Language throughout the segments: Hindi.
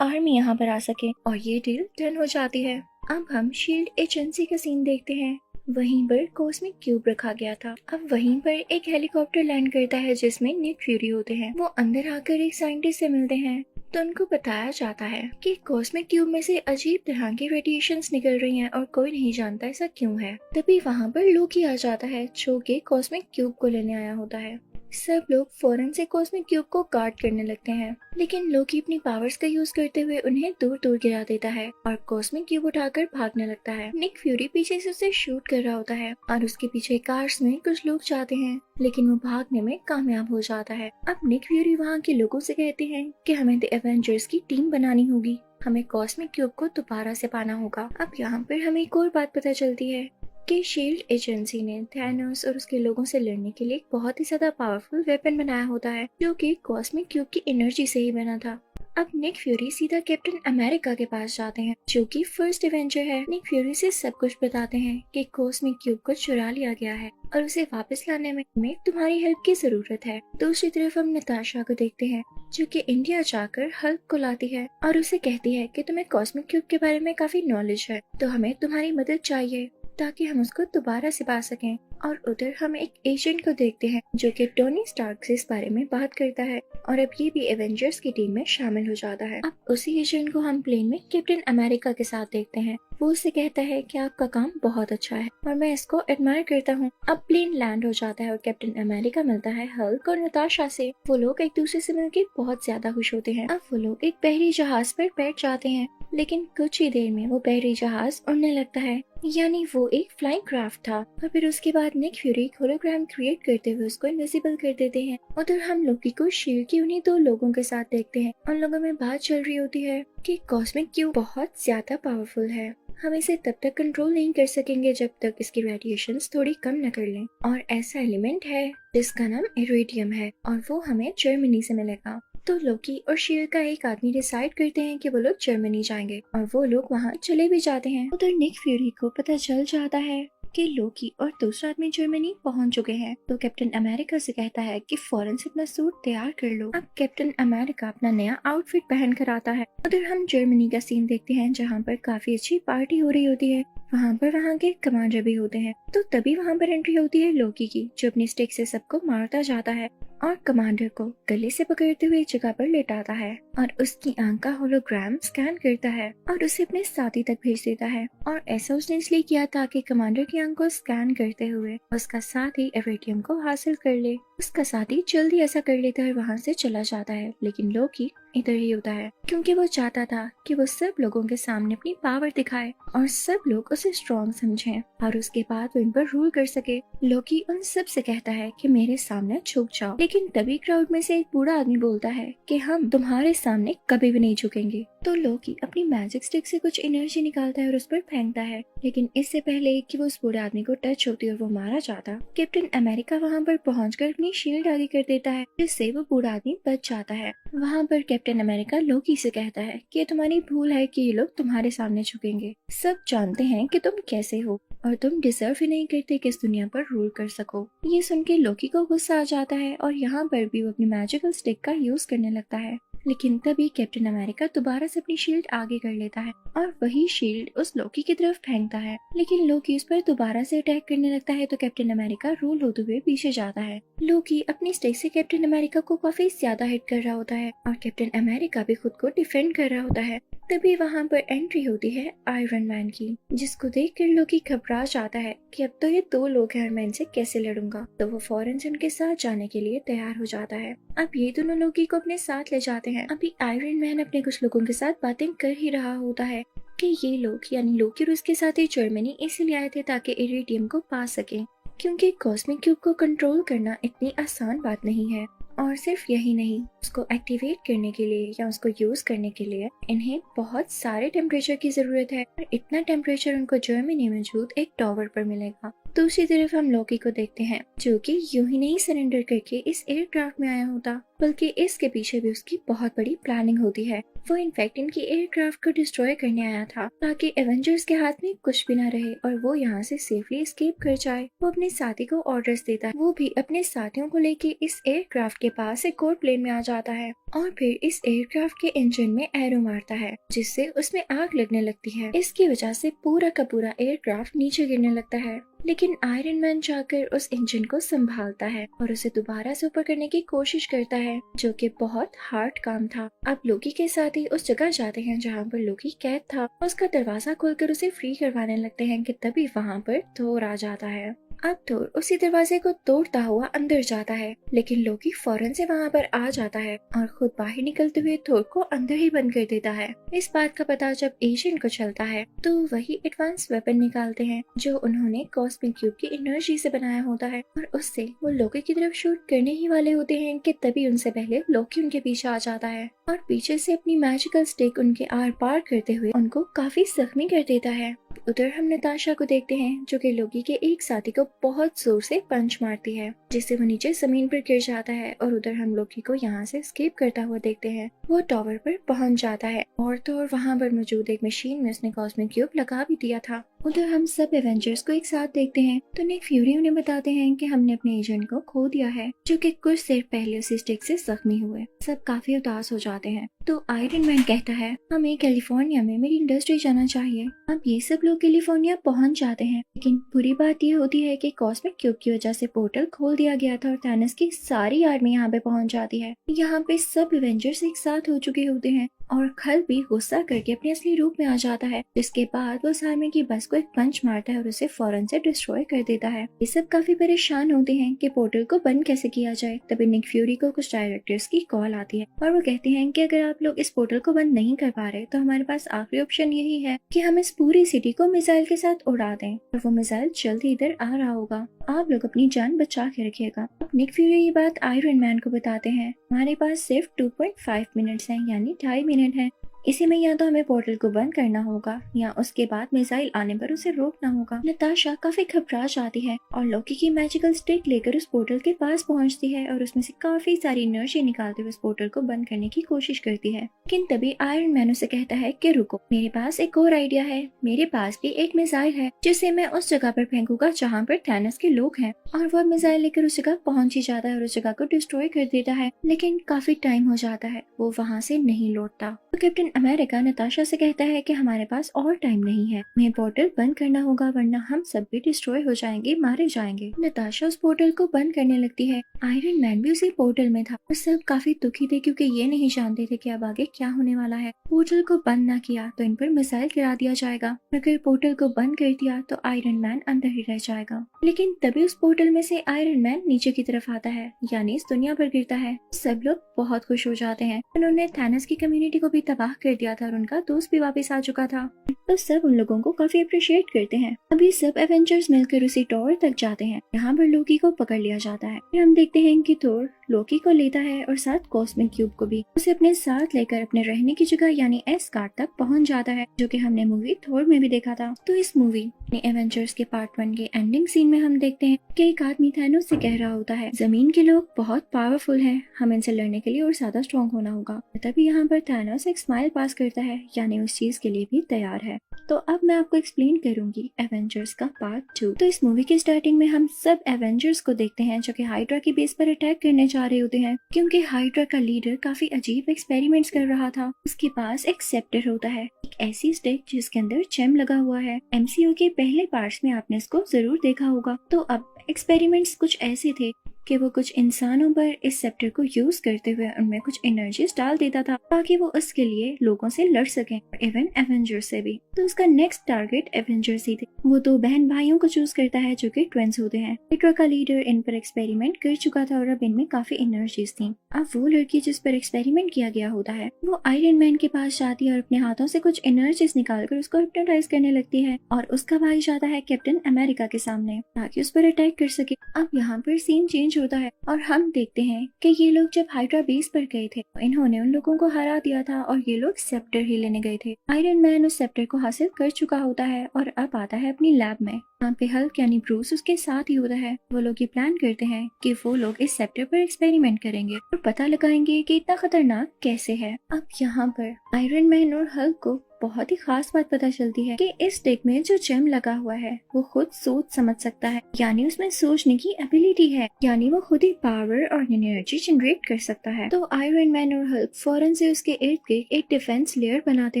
आर्मी यहाँ पर आ सके, और ये डील डन हो जाती है। अब हम शील्ड एजेंसी का सीन देखते हैं। वहीं पर कॉस्मिक क्यूब रखा गया था। अब वहीं पर एक हेलीकॉप्टर लैंड करता है जिसमें निक फ्यूरी होते हैं। वो अंदर आकर एक साइंटिस्ट से मिलते हैं तो उनको बताया जाता है कि कॉस्मिक क्यूब में से अजीब तरह की रेडिएशंस निकल रही हैं और कोई नहीं जानता ऐसा क्यों है। तभी वहाँ पर लोकी आ जाता है जो कि कॉस्मिक क्यूब को लेने आया होता है। सब लोग फौरन से कॉस्मिक क्यूब को गार्ड करने लगते हैं, लेकिन लोकी अपनी पावर्स का यूज करते हुए उन्हें दूर दूर गिरा देता है और कॉस्मिक क्यूब उठाकर भागने लगता है। निक फ्यूरी पीछे से उसे शूट कर रहा होता है और उसके पीछे कार्स में कुछ लोग जाते हैं, लेकिन वो भागने में कामयाब हो जाता है। अब निक फ्यूरी वहाँ के लोगों से कहते हैं कि हमें द एवेंजर्स की टीम बनानी होगी, हमें कॉस्मिक क्यूब को दोबारा से पाना होगा। अब यहाँ पर हमें एक और बात पता चलती है कि शील्ड एजेंसी ने थैनोस और उसके लोगों से लड़ने के लिए एक बहुत ही ज्यादा पावरफुल वेपन बनाया होता है जो कि कॉस्मिक क्यूब की एनर्जी से ही बना था। अब निक फ्यूरी सीधा कैप्टन अमेरिका के पास जाते हैं जो कि फर्स्ट एवेंजर है। निक फ्यूरी से सब कुछ बताते हैं कि कॉस्मिक क्यूब को चुरा लिया गया है और उसे वापस लाने में तुम्हारी हेल्प की जरूरत है। दूसरी तरफ हम नताशा को देखते हैं जो कि इंडिया जाकर हल्क को लाती है और उसे कहती है कि तुम्हें कॉस्मिक क्यूब के बारे में काफी नॉलेज है, तो हमें तुम्हारी मदद चाहिए ताकि हम उसको दोबारा से पा सकें। और उधर हम एक एजेंट को देखते हैं जो कि टोनी स्टार्क से इस बारे में बात करता है और अब ये भी एवेंजर्स की टीम में शामिल हो जाता है। अब उसी एजेंट को हम प्लेन में कैप्टन अमेरिका के साथ देखते हैं। वो उससे कहता है कि आपका काम बहुत अच्छा है और मैं इसको एडमायर करता हूँ। अब प्लेन लैंड हो जाता है और कैप्टन अमेरिका मिलता है हल्क और नताशा से। वो लोग एक दूसरे से मिलकर बहुत ज्यादा खुश होते हैं। अब वो लोग एक बहरी जहाज पर बैठ जाते हैं, लेकिन कुछ ही देर में वो बहरी जहाज उड़ने लगता है, यानी वो एक फ्लाइंग क्राफ्ट था। और फिर उसके बाद निक फ्यूरी एक होलोग्राम क्रिएट करते हुए उसको इनविजिबल कर देते हैं। उधर हम लोकी को शील्ड की उन्हीं दो लोगों के साथ देखते हैं। उन लोगों में बात चल रही होती है कि कॉस्मिक क्यूब बहुत ज्यादा पावरफुल है, हम इसे तब तक कंट्रोल नहीं कर सकेंगे जब तक इसकी रेडिएशंस थोड़ी कम न कर लें। और ऐसा एलिमेंट है जिसका नाम इरेडियम है और वो हमें जर्मनी से मिलेगा। तो लोकी और शील्ड का एक आदमी डिसाइड करते हैं कि वो लोग जर्मनी जाएंगे और वो लोग वहाँ चले भी जाते हैं। उधर निक फ्यूरी को पता चल जाता है कि लोकी और दूसरा आदमी जर्मनी पहुंच चुके हैं, तो कैप्टन अमेरिका से कहता है कि फौरन से अपना सूट तैयार कर लो। अब कैप्टन अमेरिका अपना नया आउटफिट पहन कर आता है। उधर हम जर्मनी का सीन देखते हैं जहाँ पर काफी अच्छी पार्टी हो रही होती है। वहाँ पर वहाँ के कमांडर भी होते हैं। तो तभी वहाँ पर एंट्री होती है लोकी की, जो अपनी स्टिक से सबको मारता जाता है और कमांडर को गले से पकड़ते हुए जगह पर लेटाता है और उसकी आंख का होलोग्राम स्कैन करता है और उसे अपने साथी तक भेज देता है। और ऐसा उसने इसलिए किया ताकि कमांडर की आंख को स्कैन करते हुए उसका साथी इरेडियम को हासिल कर ले। उसका साथी जल्दी ऐसा कर लेता है, वहाँ से चला जाता है, लेकिन लोकी इधर ही होता है क्योंकि वो चाहता था कि वो सब लोगों के सामने अपनी पावर दिखाए और सब लोग उसे स्ट्रॉन्ग समझें और उसके बाद वो इन पर रूल कर सके। लोकी उन सब से कहता है कि मेरे सामने झुक जाओ, लेकिन तभी क्राउड में से एक बूढ़ा आदमी बोलता है कि हम तुम्हारे सामने कभी भी नहीं झुकेंगे। तो लोकी अपनी मैजिक स्टिक से कुछ एनर्जी निकालता है और उस पर फेंकता है, लेकिन इससे पहले कि वो उस बूढ़े आदमी को टच होती और वो मारा जाता, कैप्टन अमेरिका वहाँ पर पहुंचकर अपनी शील्ड आगे कर देता है, जिससे वो बूढ़ा आदमी बच जाता है। वहाँ पर कैप्टन अमेरिका लोकी से कहता है कि तुम्हारी भूल है कि ये लोग तुम्हारे सामने झुकेंगे। सब जानते हैं कि तुम कैसे हो और तुम डिजर्व ही नहीं करते कि इस दुनिया पर रूल कर सको। ये सुन के लोकी को गुस्सा आ जाता है और यहाँ पर भी वो अपनी मैजिकल स्टिक का यूज करने लगता है, लेकिन तभी कैप्टन अमेरिका दोबारा से अपनी शील्ड आगे कर लेता है और वही शील्ड उस लोकी की तरफ फेंकता है, लेकिन लोकी उस पर दोबारा से अटैक करने लगता है। तो कैप्टन अमेरिका रूल होते हुए पीछे जाता है। लोकी अपनी स्टिक से कैप्टन अमेरिका को काफी ज्यादा हिट कर रहा होता है और कैप्टन अमेरिका भी खुद को डिफेंड कर रहा होता है। तभी वहाँ पर एंट्री होती है आयरन मैन की, जिसको देखकर लोकी घबरा जाता है कि अब तो ये दो लोग हैं और मैं इनसे कैसे लड़ूंगा। तो वो फौरन से उनके साथ जाने के लिए तैयार हो जाता है। अब ये दोनों लोकी को अपने साथ ले जाते हैं। अभी आयरन मैन अपने कुछ लोगों के साथ बातें कर ही रहा होता है कि ये लोग यानी लोकी और उसके साथ ही जर्मनी इसलिए आए थे ताकि इरेडियम को पा सके, क्योंकि कॉस्मिक क्यूब को कंट्रोल करना इतनी आसान बात नहीं है। और सिर्फ यही नहीं, उसको एक्टिवेट करने के लिए या उसको यूज करने के लिए इन्हें बहुत सारे टेम्परेचर की जरूरत है और इतना टेम्परेचर उनको जर्मनी में मौजूद एक टावर पर मिलेगा। दूसरी तरफ हम लोकी को देखते हैं जो कि यूं ही नहीं सरेंडर करके इस एयरक्राफ्ट में आया होता, बल्कि इसके पीछे भी उसकी बहुत बड़ी प्लानिंग होती है। वो इनफैक्ट इनकी एयरक्राफ्ट को डिस्ट्रॉय करने आया था ताकि एवेंजर्स के हाथ में कुछ भी ना रहे और वो यहाँ से सेफली एस्केप कर जाए। वो अपने साथी को ऑर्डर्स देता है, वो भी अपने साथियों को लेके इस एयरक्राफ्ट के पास एक और प्लेन में आ जाता है और फिर इस एयरक्राफ्ट के इंजन में एरो मारता है जिससे उसमें आग लगने लगती है। इसकी वजह से पूरा का पूरा एयरक्राफ्ट नीचे गिरने लगता है, लेकिन आयरन मैन जाकर उस इंजन को संभालता है और उसे दोबारा से ऊपर करने की कोशिश करता है, जो कि बहुत हार्ड काम था। अब लोकी के साथ ही उस जगह जाते हैं जहाँ पर लोकी कैद था। उसका दरवाजा खोलकर उसे फ्री करवाने लगते हैं कि तभी वहाँ पर थोर आ जाता है। अब थोर उसी दरवाजे को तोड़ता हुआ अंदर जाता है, लेकिन लोकी फौरन से वहाँ पर आ जाता है और खुद बाहर निकलते हुए थोर को अंदर ही बंद कर देता है। इस बात का पता जब एजेंट को चलता है तो वही एडवांस वेपन निकालते हैं जो उन्होंने कॉस्मिक क्यूब की एनर्जी से बनाया होता है और उससे वो लोकी की तरफ शूट करने ही वाले होते हैं कि तभी उनसे पहले लोकी उनके पीछे आ जाता है और पीछे से अपनी मैजिकल स्टिक उनके आर पार करते हुए उनको काफी जख्मी कर देता है। उधर हम नताशा को देखते हैं जो कि लोकी के एक साथी को बहुत जोर से पंच मारती है जिससे वो नीचे जमीन पर गिर जाता है और उधर हम लोकी को यहाँ से एस्केप करता हुआ देखते हैं। वो टावर पर पहुंच जाता है और तो और वहाँ पर मौजूद एक मशीन में उसने कॉस्मिक क्यूब लगा भी दिया था। उधर हम सब एवेंजर्स को एक साथ देखते हैं तो निक फ्यूरी उन्हें बताते हैं कि हमने अपने एजेंट को खो दिया है जो कि कुछ देर पहले उसी स्टिक से जख्मी हुए। सब काफी उदास हो जाते हैं तो आयरन मैन कहता है हमें कैलिफोर्निया में मेरी इंडस्ट्री जाना चाहिए। अब ये सब लोग कैलिफोर्निया पहुंच जाते हैं, लेकिन बुरी बात ये होती है कि कॉस्मिक क्यूब की वजह से पोर्टल खोल दिया गया था और थैनोस की सारी आर्मी यहाँ पे पहुंच जाती है। यहाँ पे सब एवेंजर्स एक साथ हो चुके होते हैं और खल भी गुस्सा करके अपने असली रूप में आ जाता है, जिसके बाद वो उस आर्मी की बस को एक पंच मारता है और उसे फौरन से डिस्ट्रॉय कर देता है। ये सब काफी परेशान होते हैं कि पोर्टल को बंद कैसे किया जाए। तभी निक फ्यूरी को कुछ डायरेक्टर्स की कॉल आती है और वो कहते हैं कि अगर आप लोग इस पोर्टल को बंद नहीं कर पा रहे तो हमारे पास आखिरी ऑप्शन यही है कि हम इस पूरी सिटी को मिसाइल के साथ उड़ा दें और वो मिसाइल जल्द ही इधर आ रहा होगा। आप लोग अपनी जान बचा के रखिएगा। निक फ्यूरी ये बात आयरन मैन को बताते हैं। हमारे पास सिर्फ 2.5 मिनट्स हैं, यानी 2.5 मिनट है। इसी में या तो हमें पोर्टल को बंद करना होगा या उसके बाद मिसाइल आने पर उसे रोकना होगा। नताशा काफी घबरा जाती है और लोकी की मैजिकल स्टिक लेकर उस पोर्टल के पास पहुंचती है और उसमें से काफी सारी एनर्जी निकालते हुए उस पोर्टल को बंद करने की कोशिश करती है। लेकिन तभी आयरन मैन उसे कहता है कि रुको, मेरे पास एक और आइडिया है। मेरे पास भी एक मिसाइल है जिसे मैं उस जगह पर फेंकूंगा जहाँ पर थैनोस के लोग हैं। और वह मिसाइल लेकर उस जगह पहुंच ही जाता है और उस जगह को डिस्ट्रॉय कर देता है, लेकिन काफी टाइम हो जाता है, वो वहाँ से नहीं लौटता। तो कैप्टन अमेरिका नताशा से कहता है कि हमारे पास और टाइम नहीं है, हमें पोर्टल बंद करना होगा वरना हम सब भी डिस्ट्रॉय हो जाएंगे, मारे जाएंगे। नताशा उस पोर्टल को बंद करने लगती है। आयरन मैन भी उसी पोर्टल में था और सब काफी दुखी थे क्योंकि ये नहीं जानते थे कि अब आगे क्या होने वाला है। पोर्टल को बंद ना किया तो इन पर मिसाइल गिरा दिया जाएगा, अगर पोर्टल को बंद कर दिया तो आयरन मैन अंदर ही रह जाएगा। लेकिन तभी उस पोर्टल में से आयरन मैन नीचे की तरफ आता है, यानी इस दुनिया पर गिरता है। सब लोग बहुत खुश हो जाते हैं। उन्होंने थैनोस की कम्युनिटी को भी तबाह कर दिया था और उनका दोस्त भी वापस आ चुका था, तो सब उन लोगों को काफी अप्रिशिएट करते हैं। अभी सब एवेंजर्स मिलकर उसी टावर तक जाते हैं, यहाँ पर लोकी को पकड़ लिया जाता है। फिर हम देखते हैं कि थोर लोकी को लेता है और साथ कॉस्मिक क्यूब को भी। उसे अपने साथ लेकर अपने रहने की जगह यानी एस्गार्ड तक पहुंच जाता है, जो कि हमने मूवी थोर में भी देखा था। तो इस मूवी एवेंजर्स के पार्ट 1 के एंडिंग सीन में हम देखते हैं कि एक आदमी थैनोस से कह रहा होता है जमीन के लोग बहुत पावरफुल हैं, हम इनसे लड़ने के लिए और ज्यादा स्ट्रॉन्ग होना होगा। तभी यहाँ पर थैनोस एक स्माइल पास करता है, यानी उस चीज के लिए भी तैयार है। तो अब मैं आपको एक्सप्लेन करूंगी एवेंजर्स का पार्ट 2। तो इस मूवी की स्टार्टिंग में हम सब एवेंजर्स को देखते हैं जो कि हाइड्रा की बेस पर अटैक करने जा रहे होते हैं, क्योंकि हाइड्रा का लीडर काफी अजीब एक्सपेरिमेंट्स कर रहा था। उसके पास एक सेप्टर होता है, एक ऐसी स्टिक जिसके अंदर जेम लगा हुआ है। एमसीयू के पहले पार्ट्स में आपने इसको जरूर देखा होगा। तो अब एक्सपेरिमेंट्स कुछ ऐसे थे कि वो कुछ इंसानों पर इस सेप्टर को यूज करते हुए उनमें कुछ एनर्जीज डाल देता था ताकि वो उसके लिए लोगों से लड़ सकें, इवन एवेंजर्स से भी। तो उसका नेक्स्ट टारगेट एवेंजर्स ही थे। वो 2 बहन भाइयों को चूज करता है जो कि ट्विंस होते हैं। हाइड्रा का लीडर इन पर एक्सपेरिमेंट कर चुका था और अब इनमें काफी एनर्जीज थी। अब वो लड़की जिस पर एक्सपेरिमेंट किया गया होता है वो आयरन मैन के पास जाती है और अपने हाथों से कुछ एनर्जीज निकालकर उसको हिप्नोटाइज करने लगती है और उसका भाई जाता है कैप्टन अमेरिका के सामने ताकि उस पर अटैक कर सके। अब यहाँ पर सीन चेंज होता है और हम देखते हैं कि ये लोग जब हाइड्रा बेस पर गए थे इन्होंने उन लोगों को हरा दिया था और ये लोग सेप्टर ही लेने गए थे। आयरन मैन उस सेप्टर को हासिल कर चुका होता है और अब आता है अपनी लैब में। यहाँ पे हल्क यानी ब्रूस उसके साथ ही होता है। वो लोग ये प्लान करते हैं कि वो लोग इस सेप्टर पर एक्सपेरिमेंट करेंगे और पता लगाएंगे कि इतना खतरनाक कैसे है। अब यहाँ पर आयरन मैन और हल्क को बहुत ही खास बात पता चलती है कि इस स्टिक में जो जेम लगा हुआ है वो खुद सोच समझ सकता है, यानी उसमें सोचने की एबिलिटी है, यानी वो खुद ही पावर और एनर्जी जनरेट कर सकता है। तो आयरन मैन और हल्क फौरन से उसके इर्द गिर्द एक डिफेंस लेयर बनाते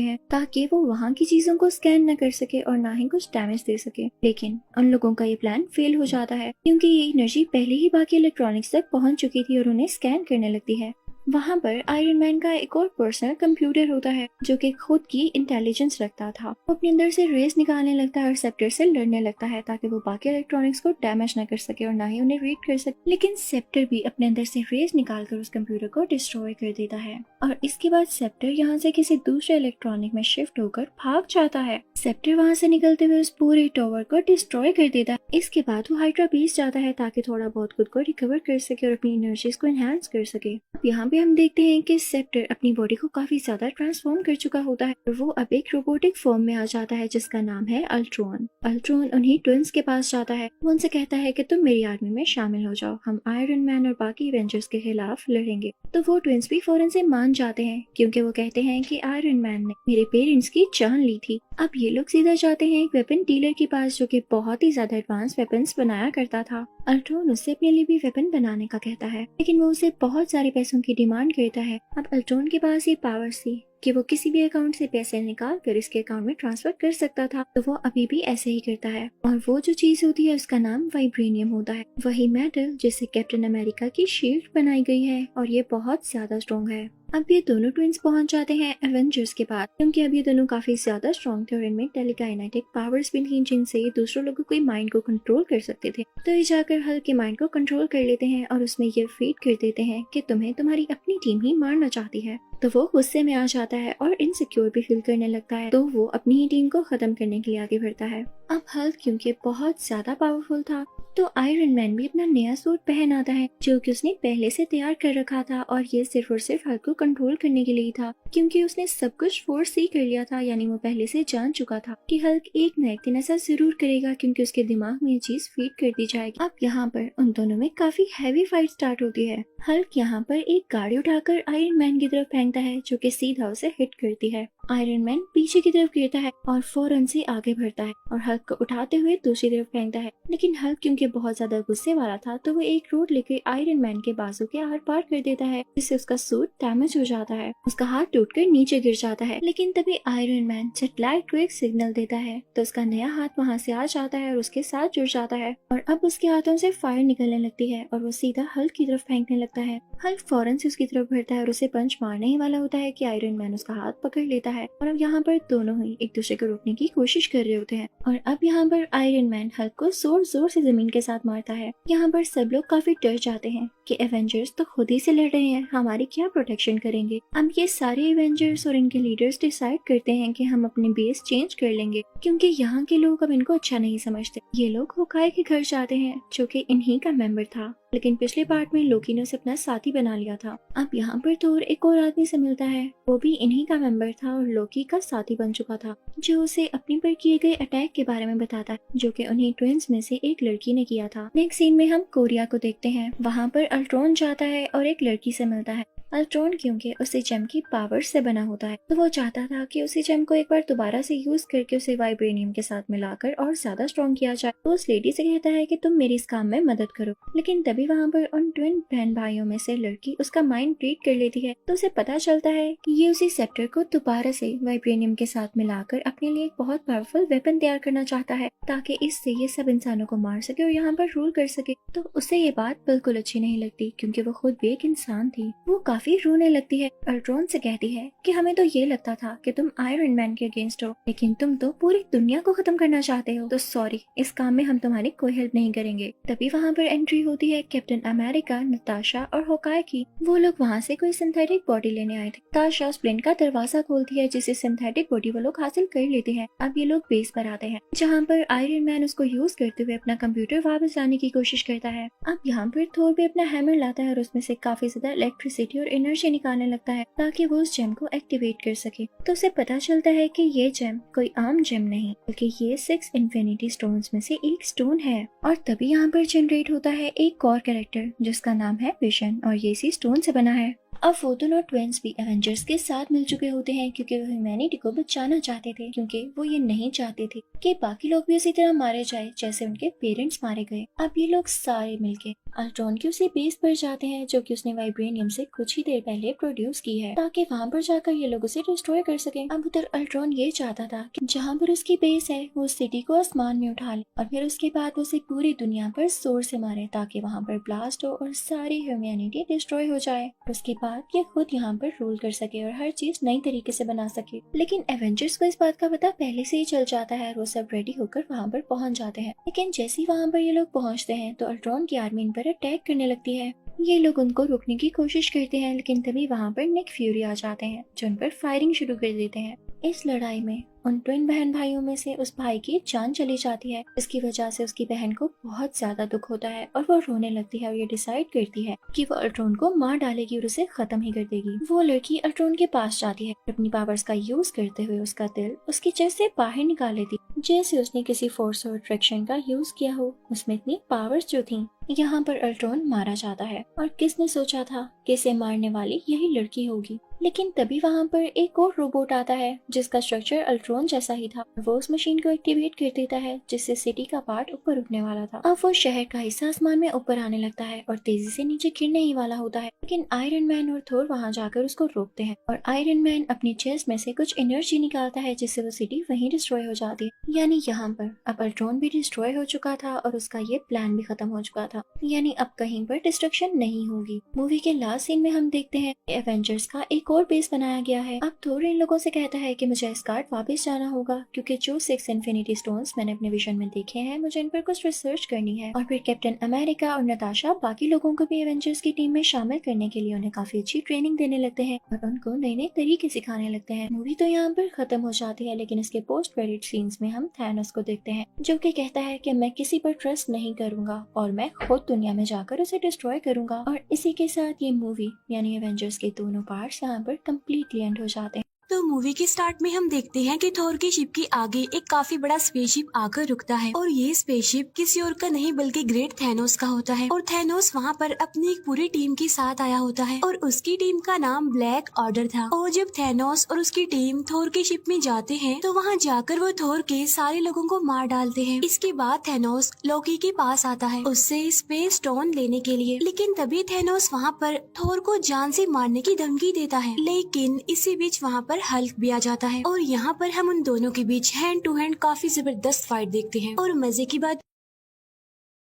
हैं ताकि वो वहाँ की चीजों को स्कैन न कर सके और ना ही कुछ डैमेज दे सके। लेकिन उन लोगों का ये प्लान फेल हो जाता है क्योंकि ये एनर्जी पहले ही बाकी इलेक्ट्रॉनिक्स तक पहुंच चुकी थी और उन्हें स्कैन करने लगती है। वहाँ पर आयरन मैन का एक और पर्सनल कंप्यूटर होता है जो कि खुद की इंटेलिजेंस रखता था। वो अपने अंदर से रेस निकालने लगता है और सेप्टर से लड़ने लगता है ताकि वो बाकी इलेक्ट्रॉनिक्स को डैमेज न कर सके और ना ही उन्हें रीड कर सके। लेकिन सेप्टर भी अपने अंदर से रेस निकालकर उस कंप्यूटर को डिस्ट्रॉय कर देता है और इसके बाद सेप्टर यहाँ से किसी दूसरे इलेक्ट्रॉनिक में शिफ्ट होकर भाग जाता है। सेप्टर वहाँ से निकलते हुए उस पूरे टावर को डिस्ट्रॉय कर देता है। इसके बाद वो हाइड्रा बेस जाता है ताकि थोड़ा बहुत खुद को रिकवर कर सके और अपनी एनर्जीज को एनहांस कर सके। अब यहाँ पे हम देखते हैं कि सेप्टर अपनी बॉडी को काफी ज्यादा ट्रांसफॉर्म कर चुका होता है और वो अब एक रोबोटिक फॉर्म में आ जाता है जिसका नाम है अल्ट्रॉन। अल्ट्रॉन उन्हीं ट्विंस के पास जाता है। वो उनसे कहता है कि तुम मेरी आर्मी में शामिल हो जाओ, हम आयरन मैन और बाकी एवेंजर्स के खिलाफ लड़ेंगे। तो वो ट्विंस भी फौरन से मान जाते हैं क्योंकि वो कहते हैं कि आयरन मैन ने मेरे पेरेंट्स की जान ली थी। अब ये लोग सीधा जाते हैं एक वेपन डीलर के पास जो कि बहुत ही ज्यादा एडवांस वेपन्स बनाया करता था। अल्ट्रॉन उससे अपने लिए भी वेपन बनाने का कहता है लेकिन वो उसे बहुत सारे पैसों की डिमांड करता है। अब अल्ट्रॉन के पास ये पावर थी कि वो किसी भी अकाउंट से पैसे निकाल कर इसके अकाउंट में ट्रांसफर कर सकता था, तो वो अभी भी ऐसे ही करता है। और वो जो चीज होती है उसका नाम वाइब्रेनियम होता है, वही मेटल जिससे कैप्टन अमेरिका की शील्ड बनाई गई है और ये बहुत ज्यादा स्ट्रॉन्ग है। अब ये दोनों ट्विंस पहुंच जाते हैं एवेंजर्स के पास क्योंकि अब ये दोनों काफी ज्यादा स्ट्रॉन्ग थे और इनमें टेलीकाइनेटिक पावर्स भी थी जिनसे ये दूसरों लोगों के माइंड को कंट्रोल कर सकते थे। तो ये जाकर हल्क के माइंड को कंट्रोल कर लेते हैं और उसमें ये फीड कर देते हैं कि तुम्हें तुम्हारी अपनी टीम ही मारना चाहती है। तो वो गुस्से में आ जाता है और इनसिक्योर भी फील करने लगता है, तो वो अपनी ही टीम को खत्म करने के लिए आगे बढ़ता है। अब हल्क क्योंकि बहुत ज्यादा पावरफुल था तो आयरन मैन भी अपना नया सूट पहन आता है जो कि उसने पहले से तैयार कर रखा था और ये सिर्फ और सिर्फ हल्क को कंट्रोल करने के लिए था क्योंकि उसने सब कुछ फोर्स ही कर लिया था, यानी वो पहले से जान चुका था कि हल्क एक न एक दिन ऐसा जरूर करेगा क्योंकि उसके दिमाग में ये चीज फीड कर दी जाएगी। अब यहाँ पर उन दोनों में काफी हैवी फाइट स्टार्ट होती है। हल्क यहाँ पर एक गाड़ी उठाकर आयरन मैन की तरफ फेंकता है जो कि सीधा उसे हिट करती है। आयरन मैन पीछे की तरफ गिरता है और फौरन से आगे बढ़ता है और हल्क को उठाते हुए दूसरी तरफ फेंकता है। लेकिन हल्क क्योंकि बहुत ज्यादा गुस्से वाला था तो वो एक रोड लेकर आयरन मैन के बाजू के आर पार कर देता है जिससे उसका सूट डैमेज हो जाता है। उसका हाथ टूटकर नीचे गिर जाता है। लेकिन तभी आयरन मैन जेटलाइट को एक सिग्नल देता है तो उसका नया हाथ वहाँ से आ जाता है और उसके साथ जुड़ जाता है और अब उसके हाथों से फायर निकलने लगती है और वो सीधा हल्क की तरफ फेंकने लगता है। हल्क फौरन से उसकी तरफ बढ़ता है और उसे पंच मारने ही वाला होता है कि आयरन मैन उसका हाथ पकड़ लेता है और अब यहाँ पर दोनों ही एक दूसरे को रोकने की कोशिश कर रहे होते हैं और अब यहाँ पर आयरन मैन हल्क को जोर जोर से जमीन के साथ मारता है। यहाँ पर सब लोग काफी डर जाते हैं कि एवेंजर्स तो खुद ही से लड़ रहे हैं, हमारी क्या प्रोटेक्शन करेंगे। अब ये सारे एवेंजर्स और इनके लीडर्स डिसाइड करते हैं कि हम अपने बेस चेंज कर लेंगे क्योंकि यहाँ के लोग अब इनको अच्छा नहीं समझते। ये लोग होकाई के घर जाते हैं जो कि इन्हीं का मेंबर था, लेकिन पिछले पार्ट में लोकी ने उसे अपना साथी बना लिया था। अब यहाँ पर थोर एक और आदमी से मिलता है, वो भी इन्हीं का मेंबर था और लोकी का साथी बन चुका था, जो उसे अपने पर किए गए अटैक के बारे में बताता है जो कि उन्हीं ट्विंस में से एक लड़की ने किया था। नेक्स्ट सीन में हम कोरिया को देखते हैं। वहाँ पर अल्ट्रॉन जाता है और एक लड़की से मिलता है। अल्ट्रॉन क्योंकि उसे जेम की पावर से बना होता है तो वो चाहता था कि उसी जेम को एक बार दोबारा से यूज करके उसे वाइब्रेनियम के साथ मिलाकर और ज्यादा स्ट्रॉन्ग किया जाए। तो उस लेडी से कहता है कि तुम मेरी इस काम में मदद करो। लेकिन तभी वहाँ पर उन ट्विन बहन भाइयों में से लड़की उसका माइंड रीड कर लेती है तो उसे पता चलता है कि ये उसी सेप्टर को दोबारा से वाइब्रेनियम के साथ मिलाकर अपने लिए एक बहुत पावरफुल वेपन तैयार करना चाहता है ताकि इससे ये सब इंसानों को मार सके और यहाँ पर रूल कर सके। तो उसे ये बात बिल्कुल अच्छी नहीं लगती क्योंकि वो खुद भी एक इंसान थी। वो काफी रोने लगती है। अल्ट्रॉन से कहती है कि हमें तो ये लगता था कि तुम आयरन मैन के अगेंस्ट हो, लेकिन तुम तो पूरी दुनिया को खत्म करना चाहते हो, तो सॉरी, इस काम में हम तुम्हारी कोई हेल्प नहीं करेंगे। तभी वहाँ पर एंट्री होती है कैप्टन अमेरिका, नताशा और होकाई की। वो लोग वहाँ से कोई सिंथेटिक बॉडी लेने आए थे। नताशा स्प्लिंट का दरवाजा खोलती है जिसे सिंथेटिक बॉडी वो लोग हासिल कर लेते हैं। अब ये लोग बेस पर आते हैं जहाँ पर आयरन मैन उसको यूज करते हुए अपना कंप्यूटर वापस लाने की कोशिश करता है। अब यहाँ पर थोर भी अपना हैमर लाता है और उसमें से काफी ज्यादा इलेक्ट्रिसिटी और एनर्जी निकालने लगता है ताकि वो उस जेम को एक्टिवेट कर सके। तो उसे पता चलता है कि ये जेम कोई आम जेम नहीं बल्कि ये 6 इन्फिनिटी स्टोन्स में से एक स्टोन है। और तभी यहाँ पर जनरेट होता है एक और कैरेक्टर जिसका नाम है विजन और ये इसी स्टोन से बना है। अब वो दोनों ट्विंस भी एवेंजर्स के साथ मिल चुके होते हैं क्योंकि वो ह्यूमैनिटी को बचाना चाहते थे, क्योंकि वो ये नहीं चाहते थे कि बाकी लोग भी उसी तरह मारे जाए जैसे उनके पेरेंट्स मारे गए। अब ये लोग सारे मिलके अल्ट्रॉन की उसी बेस पर जाते हैं जो कि उसने वाइब्रेनियम से कुछ ही देर पहले प्रोड्यूस की है, ताकि वहाँ पर जाकर ये लोग उसे डिस्ट्रॉय कर सके। अब उधर अल्ट्रॉन ये चाहता था कि जहाँ पर उसकी बेस है वो सिटी को आसमान में उठा ले और फिर उसके बाद उसे पूरी दुनिया पर जोर से मारे ताकि वहाँ पर ब्लास्ट हो और सारी ह्यूमैनिटी डिस्ट्रॉय हो जाए। उसके बाद ये खुद यहाँ पर रूल कर सके और हर चीज नई तरीके से बना सके। लेकिन एवेंजर्स को इस बात का पता पहले से ही चल जाता है और वो सब रेडी होकर वहाँ पर पहुँच जाते हैं। लेकिन जैसे ही वहाँ पर ये लोग पहुँचते हैं तो अल्ट्रॉन की आर्मी इन पर अटैक करने लगती है। ये लोग उनको रोकने की कोशिश करते हैं लेकिन तभी वहाँ पर निक फ्यूरी आ जाते हैं जो उन पर फायरिंग शुरू कर देते हैं। इस लड़ाई में उन ट्विन बहन भाइयों में से उस भाई की जान चली जाती है। इसकी वजह से उसकी बहन को बहुत ज्यादा दुख होता है और वो रोने लगती है और ये डिसाइड करती है कि वो अल्ट्रॉन को मार डालेगी और उसे खत्म ही कर देगी। वो लड़की अल्ट्रॉन के पास जाती है, अपनी पावर्स का यूज करते हुए उसका दिल उसकी चेस्ट से बाहर निकाल लेती, जैसे उसने किसी फोर्स और अट्रैक्शन का यूज किया हो। उसमें इतनी पावर्स जो थी। यहाँ पर अल्ट्रॉन मारा जाता है और किसने सोचा था कि इसे मारने वाली यही लड़की होगी। लेकिन तभी वहाँ पर एक और रोबोट आता है जिसका स्ट्रक्चर अल्ट्रॉन जैसा ही था। वो उस मशीन को एक्टिवेट कर देता है जिससे सिटी का पार्ट ऊपर उठने वाला था। अब वो शहर का हिस्सा आसमान में ऊपर आने लगता है और तेजी से नीचे गिरने ही वाला होता है। लेकिन आयरन मैन और थोर वहाँ जाकर उसको रोकते हैं और आयरन मैन अपनी चेस्ट में से कुछ एनर्जी निकालता है जिससे वो सिटी वहीं डिस्ट्रॉय हो जाती है। यानी यहाँ पर अब अल्ट्रॉन भी डिस्ट्रॉय हो चुका था और उसका ये प्लान भी खत्म हो चुका था। यानी अब कहीं पर डिस्ट्रक्शन नहीं होगी। मूवी के लास्ट सीन में हम देखते हैं एवेंजर्स का एक और बेस बनाया गया है। अब थोर इन लोगों से कहता है कि मुझे एस्गार्ड वापस जाना होगा क्योंकि जो 6 इन्फिनिटी स्टोन्स मैंने अपने विजन में देखे हैं मुझे इन पर कुछ रिसर्च करनी है। और फिर कैप्टन अमेरिका और नताशा बाकी लोगों को भी एवेंजर्स की टीम में शामिल करने के लिए उन्हें काफी अच्छी ट्रेनिंग देने लगते हैं और उनको नए नए तरीके सिखाने लगते हैं। मूवी तो यहाँ पर खत्म हो जाती है लेकिन इसके पोस्ट क्रेडिट सीन्स में हम थैनोस को देखते हैं जो कि कहता है कि मैं किसी पर ट्रस्ट नहीं करूंगा और मैं खुद दुनिया में जाकर उसे डिस्ट्रॉय करूंगा। और इसी के साथ ये मूवी यानी एवेंजर्स के दोनों पार्ट्स यहाँ पर कम्प्लीटली एंड हो जाते हैं। तो मूवी के स्टार्ट में हम देखते हैं कि थोर की शिप के आगे एक काफी बड़ा स्पेसशिप आकर रुकता है और ये स्पेसशिप किसी और का नहीं बल्कि ग्रेट थैनोस का होता है। और थैनोस वहाँ पर अपनी एक पूरी टीम के साथ आया होता है और उसकी टीम का नाम ब्लैक ऑर्डर था। और जब थैनोस और उसकी टीम थोर की शिप में जाते हैं तो वहाँ जाकर वो थोर के सारे लोगों को मार डालते हैं। इसके बाद थैनोस लोकी के पास आता है उससे स्पेस स्टोन लेने के लिए, लेकिन तभी थैनोस वहाँ पर थोर को जान से मारने की धमकी देता है। लेकिन इसी बीच वहाँ पर हल्क भी आ जाता है और यहाँ पर हम उन दोनों के बीच हैंड टू हैंड काफी जबरदस्त फाइट देखते हैं। और मजे की बात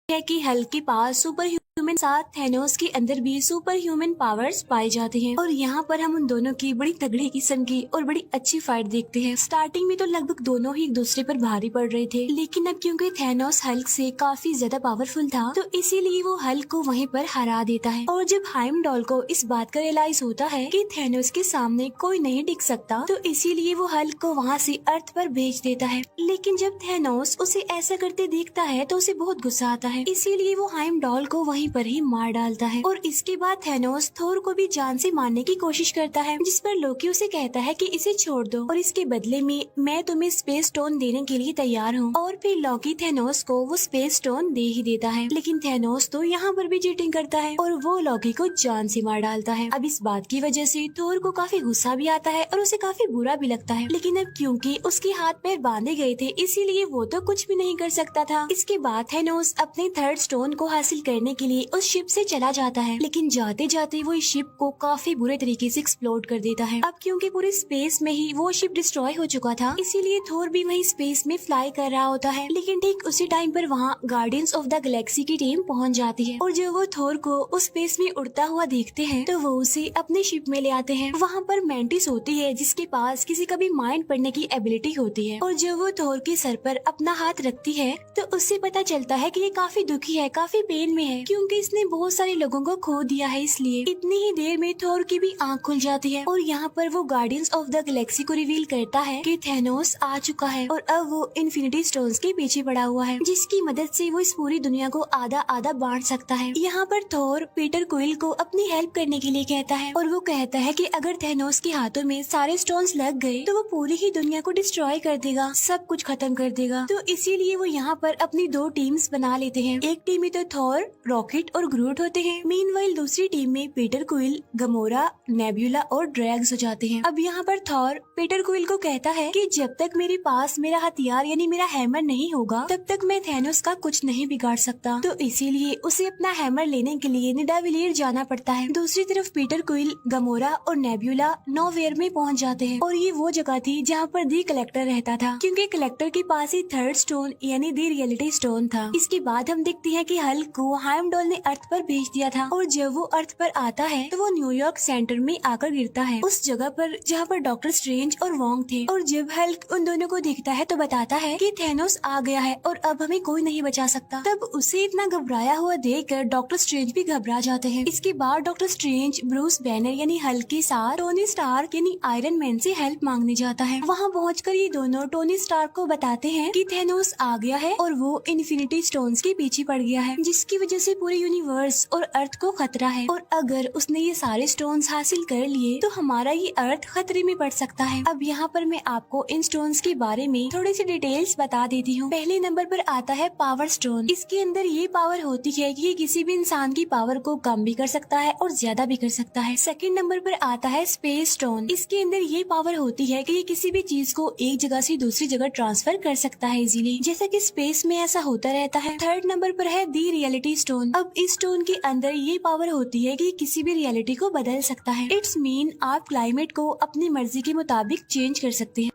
है कि हल्क के पास सुपर ह्यूमन साथ थैनोस के अंदर भी सुपर ह्यूमन पावर्स पाए जाते हैं। और यहाँ पर हम उन दोनों की बड़ी तगड़ी किस्म की और बड़ी अच्छी फाइट देखते हैं। स्टार्टिंग में तो लगभग दोनों ही एक दूसरे पर भारी पड़ रहे थे, लेकिन अब क्योंकि थैनोस हल्क से काफी ज्यादा पावरफुल था तो इसीलिए वो हल्क को वहीं पर हरा देता है। और जब हाइमडॉल को इस बात का रियलाइज होता है कि थैनोस के सामने कोई नहीं टिक सकता तो इसीलिए वो हल्क को वहाँ से अर्थ पर भेज देता है। लेकिन जब थैनोस उसे ऐसा करते देखता है तो उसे बहुत गुस्सा आता है, इसीलिए वो हाइमडॉल को वहीं पर ही मार डालता है। और इसके बाद थैनोस थोर को भी जान से मारने की कोशिश करता है, जिस पर लोकी उसे कहता है कि इसे छोड़ दो और इसके बदले में मैं तुम्हें स्पेस स्टोन देने के लिए तैयार हूँ। और फिर लोकी थैनोस को वो स्पेस स्टोन दे ही देता है। लेकिन थैनोस तो यहाँ पर भी चीटिंग करता है और वो लोकी को जान से मार डालता है। अब इस बात की वजह से थोर को काफी गुस्सा भी आता है और उसे काफी बुरा भी लगता है, लेकिन अब क्योंकि उसके हाथ पैर बांधे गए थे इसीलिए वो तो कुछ भी नहीं कर सकता था। इसके बाद थैनोस अपने थर्ड स्टोन को हासिल करने के लिए उस शिप से चला जाता है, लेकिन जाते जाते वो इस शिप को काफी बुरे तरीके से एक्सप्लोड कर देता है। अब क्योंकि पूरे स्पेस में ही वो शिप डिस्ट्रॉय हो चुका था इसीलिए थोर भी वही स्पेस में फ्लाई कर रहा होता है। लेकिन ठीक उसी टाइम पर वहाँ गार्डियंस ऑफ द गैलेक्सी की टीम पहुँच जाती है और जब वो थोर को उस स्पेस में उड़ता हुआ देखते हैं तो वो उसे अपने शिप में ले आते हैं। वहाँ पर मैंटिस होती है जिसके पास किसी का भी माइंड पढ़ने की एबिलिटी होती है और जब वो थोर के सर पर अपना हाथ रखती है तो उससे पता चलता है कि ये काफी दुखी है, काफी पेन में है, क्योंकि क्योंकि इसने बहुत सारे लोगों को खो दिया है। इसलिए इतनी ही देर में थोर की भी आंख खुल जाती है और यहाँ पर वो गार्डियंस ऑफ द गैलेक्सी को रिवील करता है कि थैनोस आ चुका है और अब वो इन्फिनिटी स्टोन्स के पीछे पड़ा हुआ है, जिसकी मदद से वो इस पूरी दुनिया को आधा आधा बांट सकता है। यहाँ पर थोर पीटर क्विल को अपनी हेल्प करने के लिए कहता है और वो कहता है कि अगर थैनोस के हाथों में सारे स्टोन्स लग गए तो वो पूरी ही दुनिया को डिस्ट्रॉय कर देगा, सब कुछ खत्म कर देगा। तो इसीलिए वो यहाँ पर अपनी दो टीम्स बना लेते हैं। एक टीम में तो थॉर, रॉकेट और ग्रूट होते हैं। मीनवाइल दूसरी टीम में पीटर क्विल, गमोरा, नेब्यूला और ड्रैग्स हो जाते हैं। अब यहाँ पर थॉर पीटर क्विल को कहता है कि जब तक मेरे पास मेरा हथियार यानी मेरा हैमर नहीं होगा तब तक मैं थैनोस का कुछ नहीं बिगाड़ सकता। तो इसीलिए उसे अपना हैमर लेने के लिए निडाविलियर जाना पड़ता है। दूसरी तरफ पीटर क्विल, गमोरा और नेब्यूला नोवेयर में पहुँच जाते हैं और ये वो जगह थी जहाँ पर दी कलेक्टर रहता था, क्योंकि कलेक्टर के पास ही थर्ड स्टोन यानी दी रियलिटी स्टोन था। इसके बाद हम देखते हैं कि हल्क को हाइमडॉल ने अर्थ पर भेज दिया था और जब वो अर्थ पर आता है तो वो न्यूयॉर्क सेंटर में आकर गिरता है, उस जगह पर जहाँ पर डॉक्टर स्ट्रेंज और वोंग थे। और जब हल्क उन दोनों को देखता है तो बताता है कि थैनोस आ गया है और अब हमें कोई नहीं बचा सकता। तब उसे इतना घबराया हुआ देखकर डॉक्टर स्ट्रेंज भी घबरा जाते हैं। इसके बाद डॉक्टर स्ट्रेंज ब्रूस बैनर यानी हल्क के साथ टोनी स्टार्क यानी आयरन मैन से हेल्प मांगने जाता है। वहाँ पहुँचकर ये दोनों टोनी स्टार्क को बताते हैं कि थैनोस आ गया है और वो इन्फिनिटी स्टोन्स के पीछे पड़ गया है, जिसकी वजह से पूरे यूनिवर्स और अर्थ को खतरा है और अगर उसने ये सारे स्टोन्स हासिल कर लिए तो हमारा ये अर्थ खतरे में पड़ सकता है। अब यहाँ पर मैं आपको इन स्टोन्स के बारे में थोड़ी सी डिटेल्स बता देती हूँ। पहले नंबर पर आता है पावर स्टोन। इसके अंदर ये पावर होती है कि ये किसी भी इंसान की पावर को कम भी कर सकता है और ज्यादा भी कर सकता है। सेकंड नंबर पर आता है स्पेस स्टोन। इसके अंदर ये पावर होती है कि ये किसी भी चीज को एक जगह से दूसरी जगह ट्रांसफर कर सकता है इजीली, जैसा कि स्पेस में ऐसा होता रहता है। थर्ड नंबर पर है दी रियलिटी स्टोन। अब इस स्टोन के अंदर ये पावर होती है कि किसी भी रियलिटी को बदल सकता है। इट्स मीन आप क्लाइमेट को अपनी मर्जी के मुताबिक चेंज कर सकते हैं।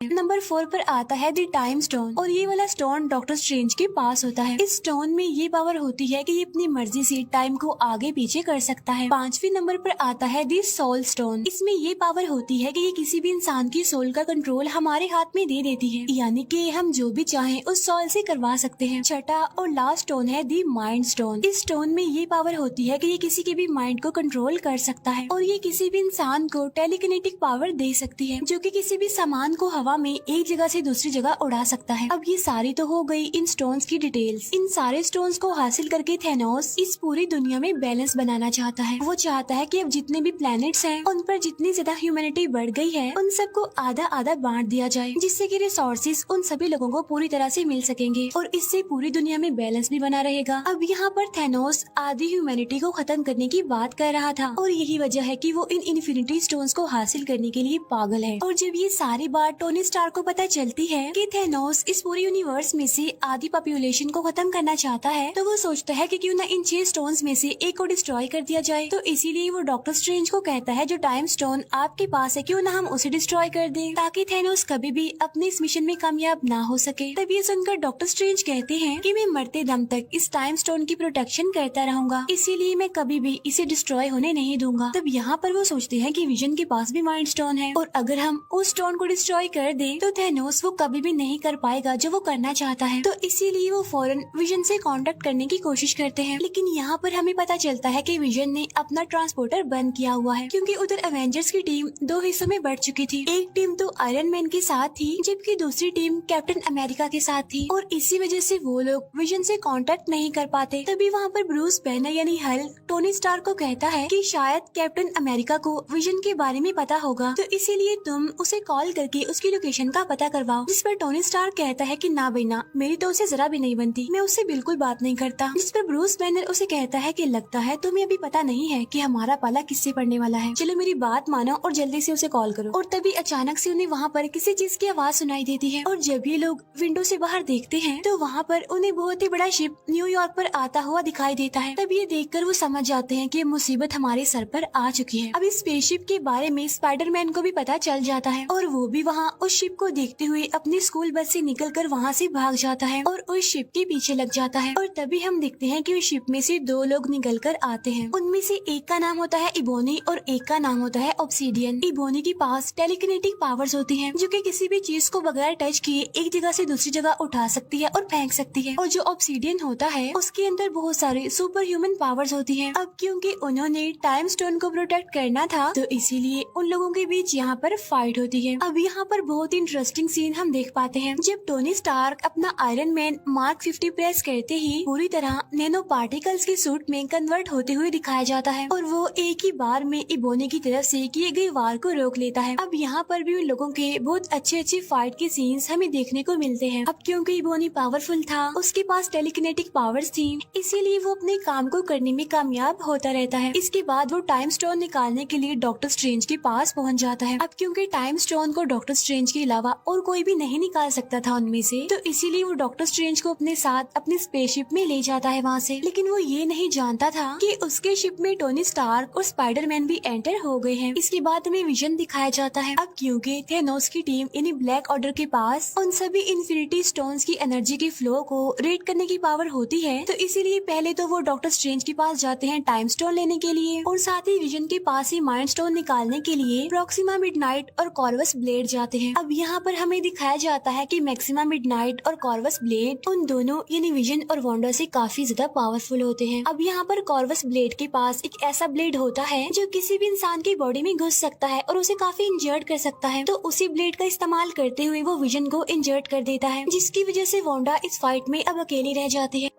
नंबर 4 पर आता है द टाइम स्टोन और ये वाला स्टोन डॉक्टर स्ट्रेंज के पास होता है। इस स्टोन में ये पावर होती है कि ये अपनी मर्जी से टाइम को आगे पीछे कर सकता है। 5वें नंबर पर आता है द सोल स्टोन। इसमें ये पावर होती है कि ये किसी भी इंसान की सोल का कंट्रोल हमारे हाथ में दे देती है, यानी कि हम जो भी चाहें उस सोल से करवा सकते हैं। छठा और लास्ट स्टोन है द माइंड स्टोन। इस स्टोन में ये पावर होती है कि ये किसी के भी माइंड को कंट्रोल कर सकता है और ये किसी भी इंसान को टेलीकिनेटिक पावर दे सकती है, जो कि किसी भी सामान को हवा में एक जगह से दूसरी जगह उड़ा सकता है। अब ये सारी तो हो गई इन स्टोन्स की डिटेल्स। इन सारे स्टोन्स को हासिल करके थैनोस इस पूरी दुनिया में बैलेंस बनाना चाहता है। वो चाहता है कि अब जितने भी प्लैनेट्स हैं उन पर जितनी ज्यादा ह्यूमैनिटी बढ़ गई है उन सबको आधा आधा बांट दिया जाए, जिससे कि रिसोर्सेज उन सभी लोगों को पूरी तरह से मिल सकेंगे और इससे पूरी दुनिया में बैलेंस भी बना रहेगा। अब यहाँ पर थैनोस आधी ह्यूमैनिटी को खत्म करने की बात कर रहा था और यही वजह है कि वो इन इन्फिनिटी स्टोन्स को हासिल करने के लिए पागल है। और जब ये सारी बात टोनी स्टार्क को पता चलती है कि थैनोस इस पूरे यूनिवर्स में से आधी पॉपुलेशन को खत्म करना चाहता है, तो वो सोचता है कि क्यों ना इन 6 स्टोन्स में से एक को डिस्ट्रॉय कर दिया जाए। तो इसीलिए वो डॉक्टर स्ट्रेंज को कहता है जो टाइम स्टोन आपके पास है क्यों ना हम उसे डिस्ट्रॉय कर दें, ताकि थैनोस कभी भी अपने इस मिशन में कामयाब ना हो सके। तब ये सुनकर डॉक्टर स्ट्रेंज कहते हैं कि मैं मरते दम तक इस टाइम स्टोन की प्रोटेक्शन करता रहूंगा, इसीलिए मैं कभी भी इसे डिस्ट्रॉय होने नहीं दूंगा। तब यहाँ पर वो सोचते हैं कि विजन के पास भी माइंड स्टोन है और अगर हम उस स्टोन को डिस्ट्रॉय कर दें तो थैनोस वो कभी भी नहीं कर पाएगा जो वो करना चाहता है। तो इसीलिए वो फौरन विजन से कांटेक्ट करने की कोशिश करते हैं। लेकिन यहाँ पर हमें पता चलता है कि विजन ने अपना ट्रांसपोर्टर बंद किया हुआ है, क्योंकि उधर एवेंजर्स की टीम 2 हिस्सों में बढ़ चुकी थी। एक टीम तो आयरन मैन के साथ थी जबकि दूसरी टीम कैप्टन अमेरिका के साथ थी और इसी वजह से वो लोग विजन से कांटेक्ट नहीं कर पाते। तभी वहाँ पर ब्रूस बैनर यानी हल्क टोनी स्टार्क को कहता है कि शायद कैप्टन अमेरिका को विजन के बारे में पता होगा, तो इसीलिए तुम उसे कॉल करके उसकी लोकेशन का पता करवाओ। जिस पर टोनी स्टार्क कहता है कि ना बेना, मेरी तो उसे जरा भी नहीं बनती, मैं उससे बिल्कुल बात नहीं करता। जिस पर ब्रूस बैनर उसे कहता है कि लगता है तुम्हें अभी पता नहीं है कि हमारा पाला किससे पड़ने वाला है, चलो मेरी बात मानो और जल्दी से उसे कॉल करो। और तभी अचानक से उन्हें वहाँ पर किसी चीज की आवाज सुनाई देती है और जब ये लोग विंडो से बाहर देखते हैं तो वहाँ पर उन्हें बहुत ही बड़ा शिप न्यूयॉर्क पर आता हुआ दिखाई देता है। तब ये देखकर वो समझ जाते हैं कि मुसीबत हमारे सर पर आ चुकी है। अब इस स्पेसशिप के बारे में स्पाइडरमैन को भी पता चल जाता है और वो भी वहाँ उस शिप को देखते हुए अपनी स्कूल बस से निकलकर वहाँ से भाग जाता है और उस शिप के पीछे लग जाता है। और तभी हम देखते हैं कि उस शिप में से दो लोग निकलकर आते हैं। उनमें से एक का नाम होता है इबोनी और एक का नाम होता है ऑब्सीडियन। इबोनी के पास टेलीकिनेटिक पावर्स होती हैं, जो कि किसी भी चीज को बगैर टच किए एक जगह से दूसरी जगह उठा सकती है और फेंक सकती है। और जो ऑब्सीडियन होता है उसके अंदर बहुत सारे सुपर ह्यूमन पावर्स होती हैं। अब क्योंकि उन्होंने टाइम स्टोन को प्रोटेक्ट करना था तो इसीलिए उन लोगों के बीच यहाँ पर फाइट होती है। अब यहाँ पर बहुत इंटरेस्टिंग सीन हम देख पाते हैं जब टोनी स्टार्क अपना आयरन मैन मार्क 50 प्रेस करते ही पूरी तरह नैनो पार्टिकल्स के सूट में कन्वर्ट होते हुए दिखाया जाता है और वो एक ही बार में इबोनी की तरफ से किए गए वार को रोक लेता है। अब यहाँ पर भी उन लोगों के बहुत अच्छे फाइट के सीन्स हमें देखने को मिलते हैं। अब क्योंकि इबोनी पावरफुल था, उसके पास टेलीकिनेटिक पावर्स थी, इसीलिए वो अपने काम को करने में कामयाब होता रहता है। इसके बाद वो टाइम स्टोन निकालने के लिए डॉक्टर स्ट्रेंज के पास पहुंच जाता है। अब क्योंकि टाइम स्टोन को डॉक्टर स्ट्रेंज के अलावा और कोई भी नहीं निकाल सकता था उनमें से, तो इसीलिए वो डॉक्टर स्ट्रेंज को अपने साथ अपनी स्पेसशिप में ले जाता है वहाँ से। लेकिन वो ये नहीं जानता था कि उसके शिप में टोनी स्टार्क और स्पाइडरमैन भी एंटर हो गए हैं। इसके बाद हमें विजन दिखाया जाता है। अब क्योंकि थेनोस की टीम यानी ब्लैक ऑर्डर के पास उन सभी इन्फिनिटी स्टोन्स की एनर्जी के फ्लो को रीड करने की पावर होती है, तो इसीलिए पहले तो वो डॉक्टर स्ट्रेंज के पास जाते हैं टाइम स्टोन लेने के लिए और साथ ही विजन के पास ही माइंड स्टोन निकालने के लिए प्रॉक्सिमा मिडनाइट और कॉर्वस ब्लेड जाते हैं। अब यहाँ पर हमें दिखाया जाता है कि मैक्सिमा मिडनाइट और कॉर्वस ब्लेड उन दोनों यानी विजन और वांडा से काफी ज्यादा पावरफुल होते हैं। अब यहाँ पर कॉर्वस ब्लेड के पास एक ऐसा ब्लेड होता है जो किसी भी इंसान की बॉडी में घुस सकता है और उसे काफी इंजर्ड कर सकता है, तो उसी ब्लेड का इस्तेमाल करते हुए वो विजन को इंजर्ड कर देता है, जिसकी वजह से वांडा इस फाइट में अब अकेली रह जाती है।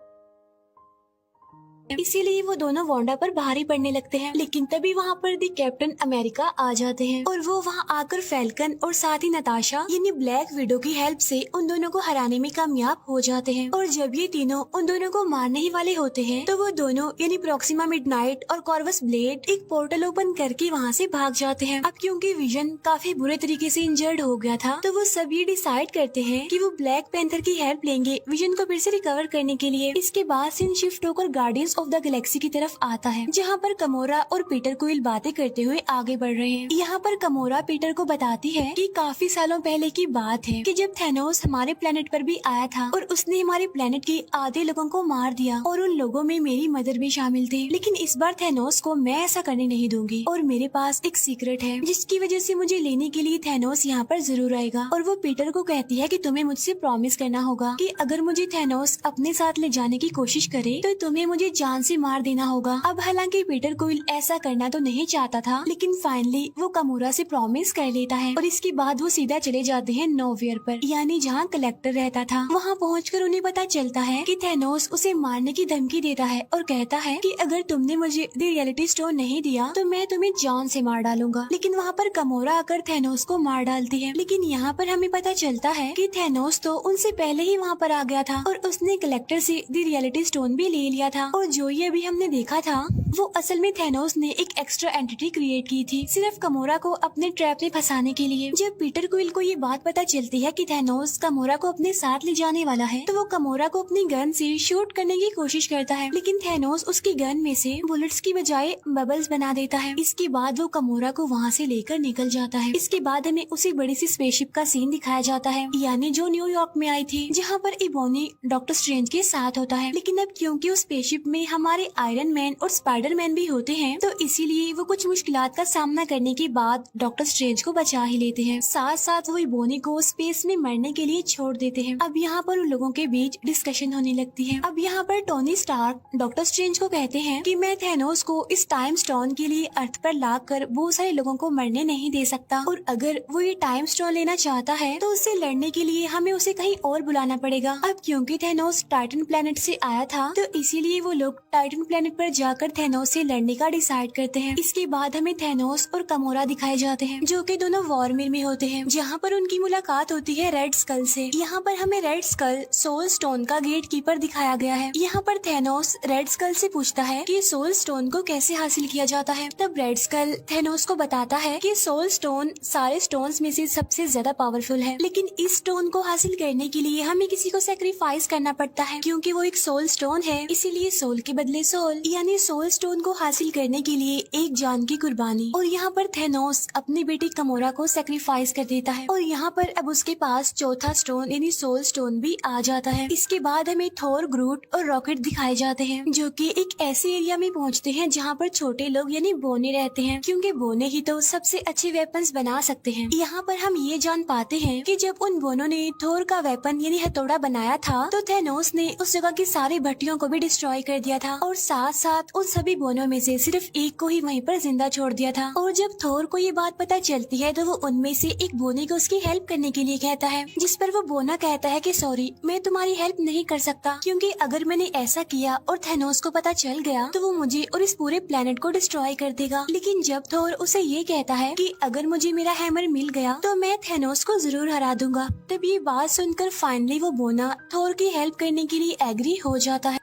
इसीलिए वो दोनों वांडा पर भारी पड़ने लगते हैं। लेकिन तभी वहाँ पर दी कैप्टन अमेरिका आ जाते हैं और वो वहाँ आकर फैल्कन और साथ ही नताशा यानी ब्लैक विडो की हेल्प से उन दोनों को हराने में कामयाब हो जाते हैं। और जब ये तीनों उन दोनों को मारने ही वाले होते हैं तो वो दोनों यानी प्रॉक्सिमा मिडनाइट और कॉर्वस ब्लेड एक पोर्टल ओपन करके वहाँ से भाग जाते हैं। अब क्योंकि विजन काफी बुरे तरीके से इंजर्ड हो गया था, तो वो सब ये डिसाइड करते हैं कि वो ब्लैक पैंथर की हेल्प लेंगे विजन को फिर से रिकवर करने के लिए। इसके बाद सीन शिफ्ट होकर गार्डियंस ऑफ द गैलेक्सी की तरफ आता है, जहाँ पर कमोरा और पीटर क्विल बातें करते हुए आगे बढ़ रहे हैं। यहाँ पर कमोरा पीटर को बताती है कि काफी सालों पहले की बात है कि जब थेनोस हमारे प्लेनेट पर भी आया था और उसने हमारे प्लेनेट के आधे लोगों को मार दिया और उन लोगों में मेरी मदर भी शामिल थी। लेकिन इस बार थेनोस को मैं ऐसा करने नहीं दूंगी और मेरे पास एक सीक्रेट है जिसकी वजह से मुझे लेने के लिए थेनोस यहाँ पर जरूर आएगा। और वो पीटर को कहती है कि तुम्हें मुझसे प्रॉमिस करना होगा कि अगर मुझे थेनोस अपने साथ ले जाने की कोशिश करे तो तुम्हें मुझे जान से मार देना होगा। अब हालांकि पीटर क्विल ऐसा करना तो नहीं चाहता था, लेकिन फाइनली वो कमोरा से प्रॉमिस कर लेता है और इसके बाद वो सीधा चले जाते हैं नोवेयर पर, यानी जहाँ कलेक्टर रहता था। वहाँ पहुँचकर उन्हें पता चलता है कि थेनोस उसे मारने की धमकी देता है और कहता है कि अगर तुमने मुझे द रियलिटी स्टोन नहीं दिया तो मैं तुम्हें जान से मार डालूंगा। लेकिन वहाँ पर कमोरा आकर थेनोस को मार डालती है। लेकिन यहाँ पर हमें पता चलता है कि थेनोस तो उनसे पहले ही वहाँ पर आ गया था और उसने कलेक्टर से द रियलिटी स्टोन भी ले लिया था। और जो ये अभी हमने देखा था वो असल में थेनोस ने एक एक्स्ट्रा एंटिटी क्रिएट की थी सिर्फ कमोरा को अपने ट्रैप में फंसाने के लिए। जब पीटर क्विल को ये बात पता चलती है कि थेनोस कमोरा को अपने साथ ले जाने वाला है, तो वो कमोरा को अपनी गन से शूट करने की कोशिश करता है, लेकिन थेनोस उसकी गन में से बुलेट्स की बजाय बबल्स बना देता है। इसके बाद वो कमोरा को वहाँ से लेकर निकल जाता है। इसके बाद हमें उसी बड़ी सी स्पेसशिप का सीन दिखाया जाता है, यानी जो न्यूयॉर्क में आई थी, जहाँ पर इबोनी डॉक्टर स्ट्रेंज के साथ होता है। लेकिन अब क्योंकि उस स्पेसशिप में हमारे आयरन मैन और स्पाइडरमैन भी होते हैं, तो इसीलिए वो कुछ मुश्किलात का सामना करने के बाद डॉक्टर स्ट्रेंज को बचा ही लेते हैं। साथ साथ वो इबोनी को स्पेस में मरने के लिए छोड़ देते हैं। अब यहाँ पर उन लोगों के बीच डिस्कशन होने लगती है। अब यहाँ पर टोनी स्टार्क डॉक्टर स्ट्रेंज को कहते हैं कि मैं थेनोस को इस टाइम स्टोन के लिए अर्थ पर लाकर बहुत सारे लोगों को मरने नहीं दे सकता, और अगर वो ये टाइम स्टोन लेना चाहता है तो उससे लड़ने के लिए हमें उसे कहीं और बुलाना पड़ेगा। अब क्योंकि थेनोस टाइटन प्लेनेट से आया था, तो इसीलिए वो लोग टाइटन प्लेनेट पर जाकर थेनोस से लड़ने का डिसाइड करते हैं। इसके बाद हमें थेनोस और कमोरा दिखाए जाते हैं, जो कि दोनों वॉरमिर में होते हैं, जहाँ पर उनकी मुलाकात होती है रेड स्कल से। यहाँ पर हमें रेड स्कल सोल स्टोन का गेट कीपर दिखाया गया है। यहाँ पर थेनोस रेड स्कल से पूछता है कि सोल स्टोन को कैसे हासिल किया जाता है। तब रेड स्कल थेनोस को बताता है कि सोल स्टोन सारे स्टोन्स में से सबसे ज्यादा पावरफुल है, लेकिन इस स्टोन को हासिल करने के लिए हमें किसी को सेक्रीफाइस करना पड़ता है। क्योंकि वो एक सोल स्टोन है, इसीलिए सोल के बदले सोल यानी सोल स्टोन को हासिल करने के लिए एक जान की कुर्बानी। और यहाँ पर थेनोस अपनी बेटी कमोरा को सेक्रीफाइस कर देता है और यहाँ पर अब उसके पास चौथा स्टोन यानी सोल स्टोन भी आ जाता है। इसके बाद हमें थोर, ग्रूट और रॉकेट दिखाए जाते हैं जो कि एक ऐसे एरिया में पहुँचते हैं जहाँ पर छोटे लोग यानी बोने रहते हैं, क्योंकि बोने ही तो सबसे अच्छे वेपन्स बना सकते हैं। यहाँ पर हम ये जान पाते हैं कि जब उन बोनों ने थोर का वेपन यानी हथौड़ा बनाया था तो थेनोस ने उस जगह की सारी भट्टियों को भी डिस्ट्रॉय कर दिया था और साथ साथ उन सभी बोनों में से सिर्फ एक को ही वहीं पर जिंदा छोड़ दिया था। और जब थोर को ये बात पता चलती है तो वो उनमें से एक बोने को उसकी हेल्प करने के लिए कहता है, जिस पर वो बोना कहता है कि सॉरी, मैं तुम्हारी हेल्प नहीं कर सकता, क्योंकि अगर मैंने ऐसा किया और थेनोस को पता चल गया तो वो मुझे और इस पूरे प्लेनेट को डिस्ट्रॉय कर देगा। लेकिन जब थोर उसे ये कहता है कि अगर मुझे मेरा हैमर मिल गया तो मैं थेनोस को जरूर हरा दूंगा, तब ये बात सुनकर फाइनली वो बोना थोर की हेल्प करने के लिए एग्री हो जाता है।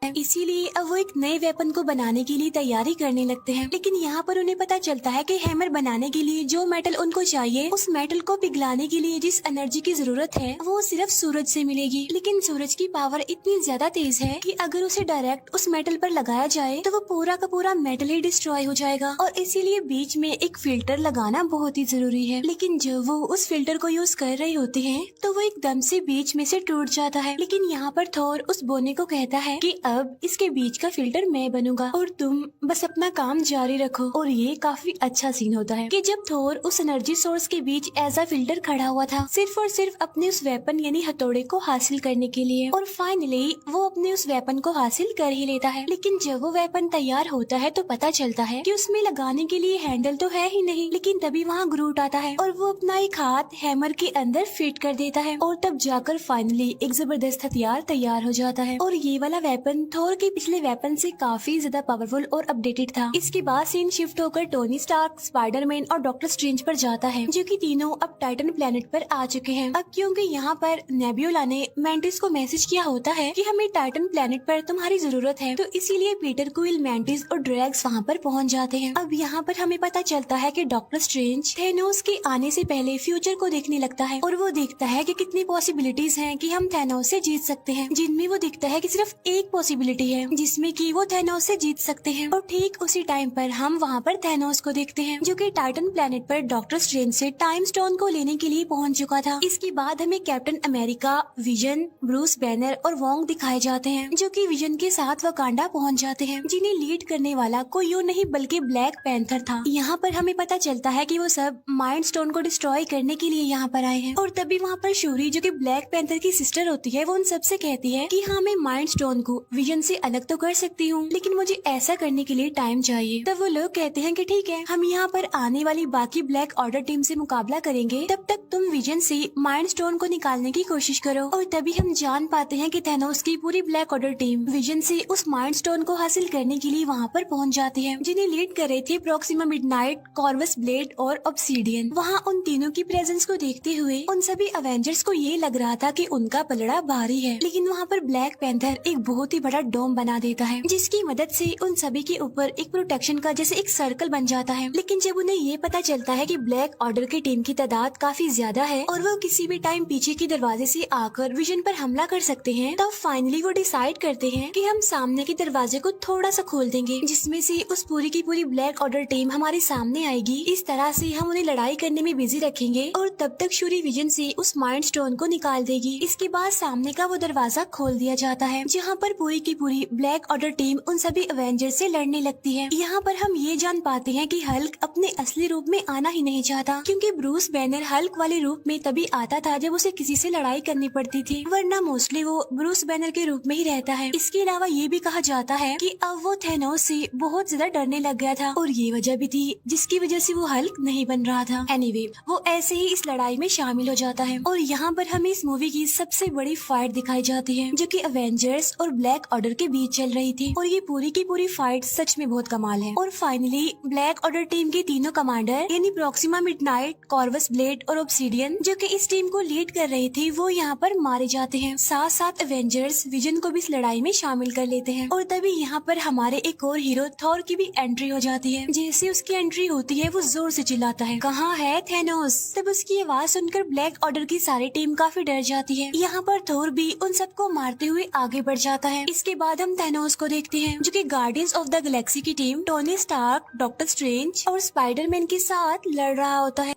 इसीलिए अब वो एक नए वेपन को बनाने के लिए तैयारी करने लगते हैं। लेकिन यहाँ पर उन्हें पता चलता है कि हैमर बनाने के लिए जो मेटल उनको चाहिए, उस मेटल को पिघलाने के लिए जिस एनर्जी की जरूरत है वो सिर्फ सूरज से मिलेगी। लेकिन सूरज की पावर इतनी ज्यादा तेज है कि अगर उसे डायरेक्ट उस मेटल पर लगाया जाए तो वो पूरा का पूरा मेटल ही डिस्ट्रॉय हो जाएगा और इसीलिए बीच में एक फिल्टर लगाना बहुत ही जरूरी है। लेकिन जब वो उस फिल्टर को यूज कर रहे होते हैं तो वो एकदम से बीच में से टूट जाता है। लेकिन यहाँ पर थोर उस बोने को कहता है कि अब इसके बीच का फिल्टर मैं बनूंगा और तुम बस अपना काम जारी रखो। और ये काफी अच्छा सीन होता है कि जब थोर उस एनर्जी सोर्स के बीच एज अ फिल्टर खड़ा हुआ था सिर्फ और सिर्फ अपने उस वेपन यानी हथौड़े को हासिल करने के लिए, और फाइनली वो अपने उस वेपन को हासिल कर ही लेता है। लेकिन जब वो वेपन तैयार होता है तो पता चलता है कि उसमें लगाने के लिए हैंडल तो है ही नहीं। लेकिन तभी वहाँ ग्रूट आता है और वो अपना एक हाथ हैमर के अंदर फिट कर देता है और तब जाकर फाइनली एक जबरदस्त हथियार तैयार हो जाता है। और ये वाला वेपन थोर के पिछले वेपन से काफी ज्यादा पावरफुल और अपडेटेड था। इसके बाद सीन शिफ्ट होकर टोनी स्टार्क, स्पाइडरमैन और डॉक्टर स्ट्रेंज पर जाता है, जो कि तीनों अब टाइटन प्लेनेट पर आ चुके हैं। अब क्योंकि यहाँ पर नेब्यूला ने मैंटिस को मैसेज किया होता है कि हमें टाइटन प्लेनेट पर तुम्हारी जरूरत है, तो इसीलिए पीटर क्विल, मैंटिस और ड्रैग्स वहाँ पर पहुँच जाते हैं। अब यहाँ पर हमें पता चलता है कि डॉक्टर स्ट्रेंज थेनोस के आने से पहले फ्यूचर को देखने लगता है और वो देखता है कि कितनी पॉसिबिलिटीज हैं कि हम थेनोस से जीत सकते हैं, जिनमें वो दिखता है कि सिर्फ एक पॉसिबिलिटी है जिसमें कि वो थेनोस से जीत सकते हैं। और ठीक उसी टाइम पर हम वहाँ पर थेनोस को देखते हैं, जो कि टाइटन प्लेनेट पर डॉक्टर स्ट्रेंज से टाइम स्टोन को लेने के लिए पहुँच चुका था। इसके बाद हमें captain America, vision, Bruce banner और वोंग दिखाए जाते हैं, जो कि विजन के साथ वकांडा पहुँच जाते हैं, जिन्हें लीड करने वाला कोई और नहीं बल्कि ब्लैक पैंथर था। यहाँ पर हमें पता चलता है कि वो सब माइंड स्टोन को डिस्ट्रॉय करने के लिए यहाँ पर आए हैं। और तभी वहाँ पर शूरी, जो कि ब्लैक पैंथर की सिस्टर होती है, वो उन सबसे कहती है कि हाँ, मैं माइंड स्टोन को विजन से अलग तो कर सकती हूँ, लेकिन मुझे ऐसा करने के लिए टाइम चाहिए। तब वो लोग कहते हैं कि ठीक है, हम यहाँ पर आने वाली बाकी ब्लैक ऑर्डर टीम से मुकाबला करेंगे, तब तक तुम विजन से माइंड स्टोन को निकालने की कोशिश करो। और तभी हम जान पाते हैं कि थेनोस की पूरी ब्लैक ऑर्डर टीम विजन से उस माइंड स्टोन को हासिल करने के लिए वहाँ पर पहुँच जाती है, जिन्हें लीड कर रहे थे प्रोक्सिमा मिडनाइट, कॉर्वस ब्लेड और ऑब्सीडियन। वहाँ उन तीनों की प्रेजेंस को देखते हुए उन सभी अवेंजर्स को ये लग रहा था कि उनका पलड़ा भारी है, लेकिन वहाँ पर ब्लैक पैंथर एक बहुत ही बड़ा डोम बना देता है, जिसकी मदद से उन सभी के ऊपर एक प्रोटेक्शन का जैसे एक सर्कल बन जाता है। लेकिन जब उन्हें ये पता चलता है कि ब्लैक ऑर्डर की टीम की तादाद काफी ज्यादा है और वो किसी भी टाइम पीछे के दरवाजे से आकर विजन पर हमला कर सकते हैं, तब फाइनली वो डिसाइड करते हैं कि हम सामने के दरवाजे को थोड़ा सा खोल देंगे, जिसमें से उस पूरी की पूरी ब्लैक ऑर्डर टीम हमारे सामने आएगी। इस तरह से हम उन्हें लड़ाई करने में बिजी रखेंगे और तब तक शूरी विजन से उस माइंड स्टोन को निकाल देगी। इसके बाद सामने का वो दरवाजा खोल दिया जाता है, जहाँ पर पूरी की पूरी ब्लैक ऑर्डर टीम उन सभी अवेंजर से लड़ने लगती है। यहाँ पर हम ये जान पाते हैं कि हल्क अपने असली रूप में आना ही नहीं चाहता, क्योंकि ब्रूस बैनर हल्क वाले रूप में तभी आता था जब उसे किसी से लड़ाई करनी पड़ती थी, वरना मोस्टली वो ब्रूस बैनर के रूप में ही रहता है। इसके अलावा ये भी कहा जाता है कि अब वो थेनोस से बहुत ज्यादा डरने लग गया था और ये वजह भी थी जिसकी वजह से वो हल्क नहीं बन रहा था। एनीवे, वो ऐसे ही इस लड़ाई में शामिल हो जाता है और यहाँ पर हमें इस मूवी की सबसे बड़ी फाइट दिखाई जाती है, जो कि अवेंजर्स और ब्लैक ऑर्डर के बीच चल रही थी और ये पूरी की पूरी फाइट सच में बहुत कमाल है। और फाइनली ब्लैक ऑर्डर टीम के तीनों कमांडर यानी प्रॉक्सिमा, मिडनाइट, कॉर्वस ब्लेड और ऑब्सिडियन जो कि इस टीम को लीड कर रहे थे वो यहाँ पर मारे जाते हैं। साथ साथ एवेंजर्स विजन को भी इस लड़ाई में शामिल कर लेते हैं। और तभी यहाँ पर हमारे एक और हीरो थॉर की भी एंट्री हो जाती है। जैसे उसकी एंट्री होती है वो जोर से चिल्लाता है, कहाँ है थैनोस। तब उसकी आवाज सुनकर ब्लैक ऑर्डर की सारी टीम काफी डर जाती है। यहाँ पर थोर भी उन सबको मारते हुए आगे बढ़ जाता है। इसके बाद हम थैनोस को देखते हैं जो कि गार्डियंस ऑफ द गैलेक्सी की team Tony Stark, doctor Strange और स्पाइडरमैन के साथ लड़ रहा होता है।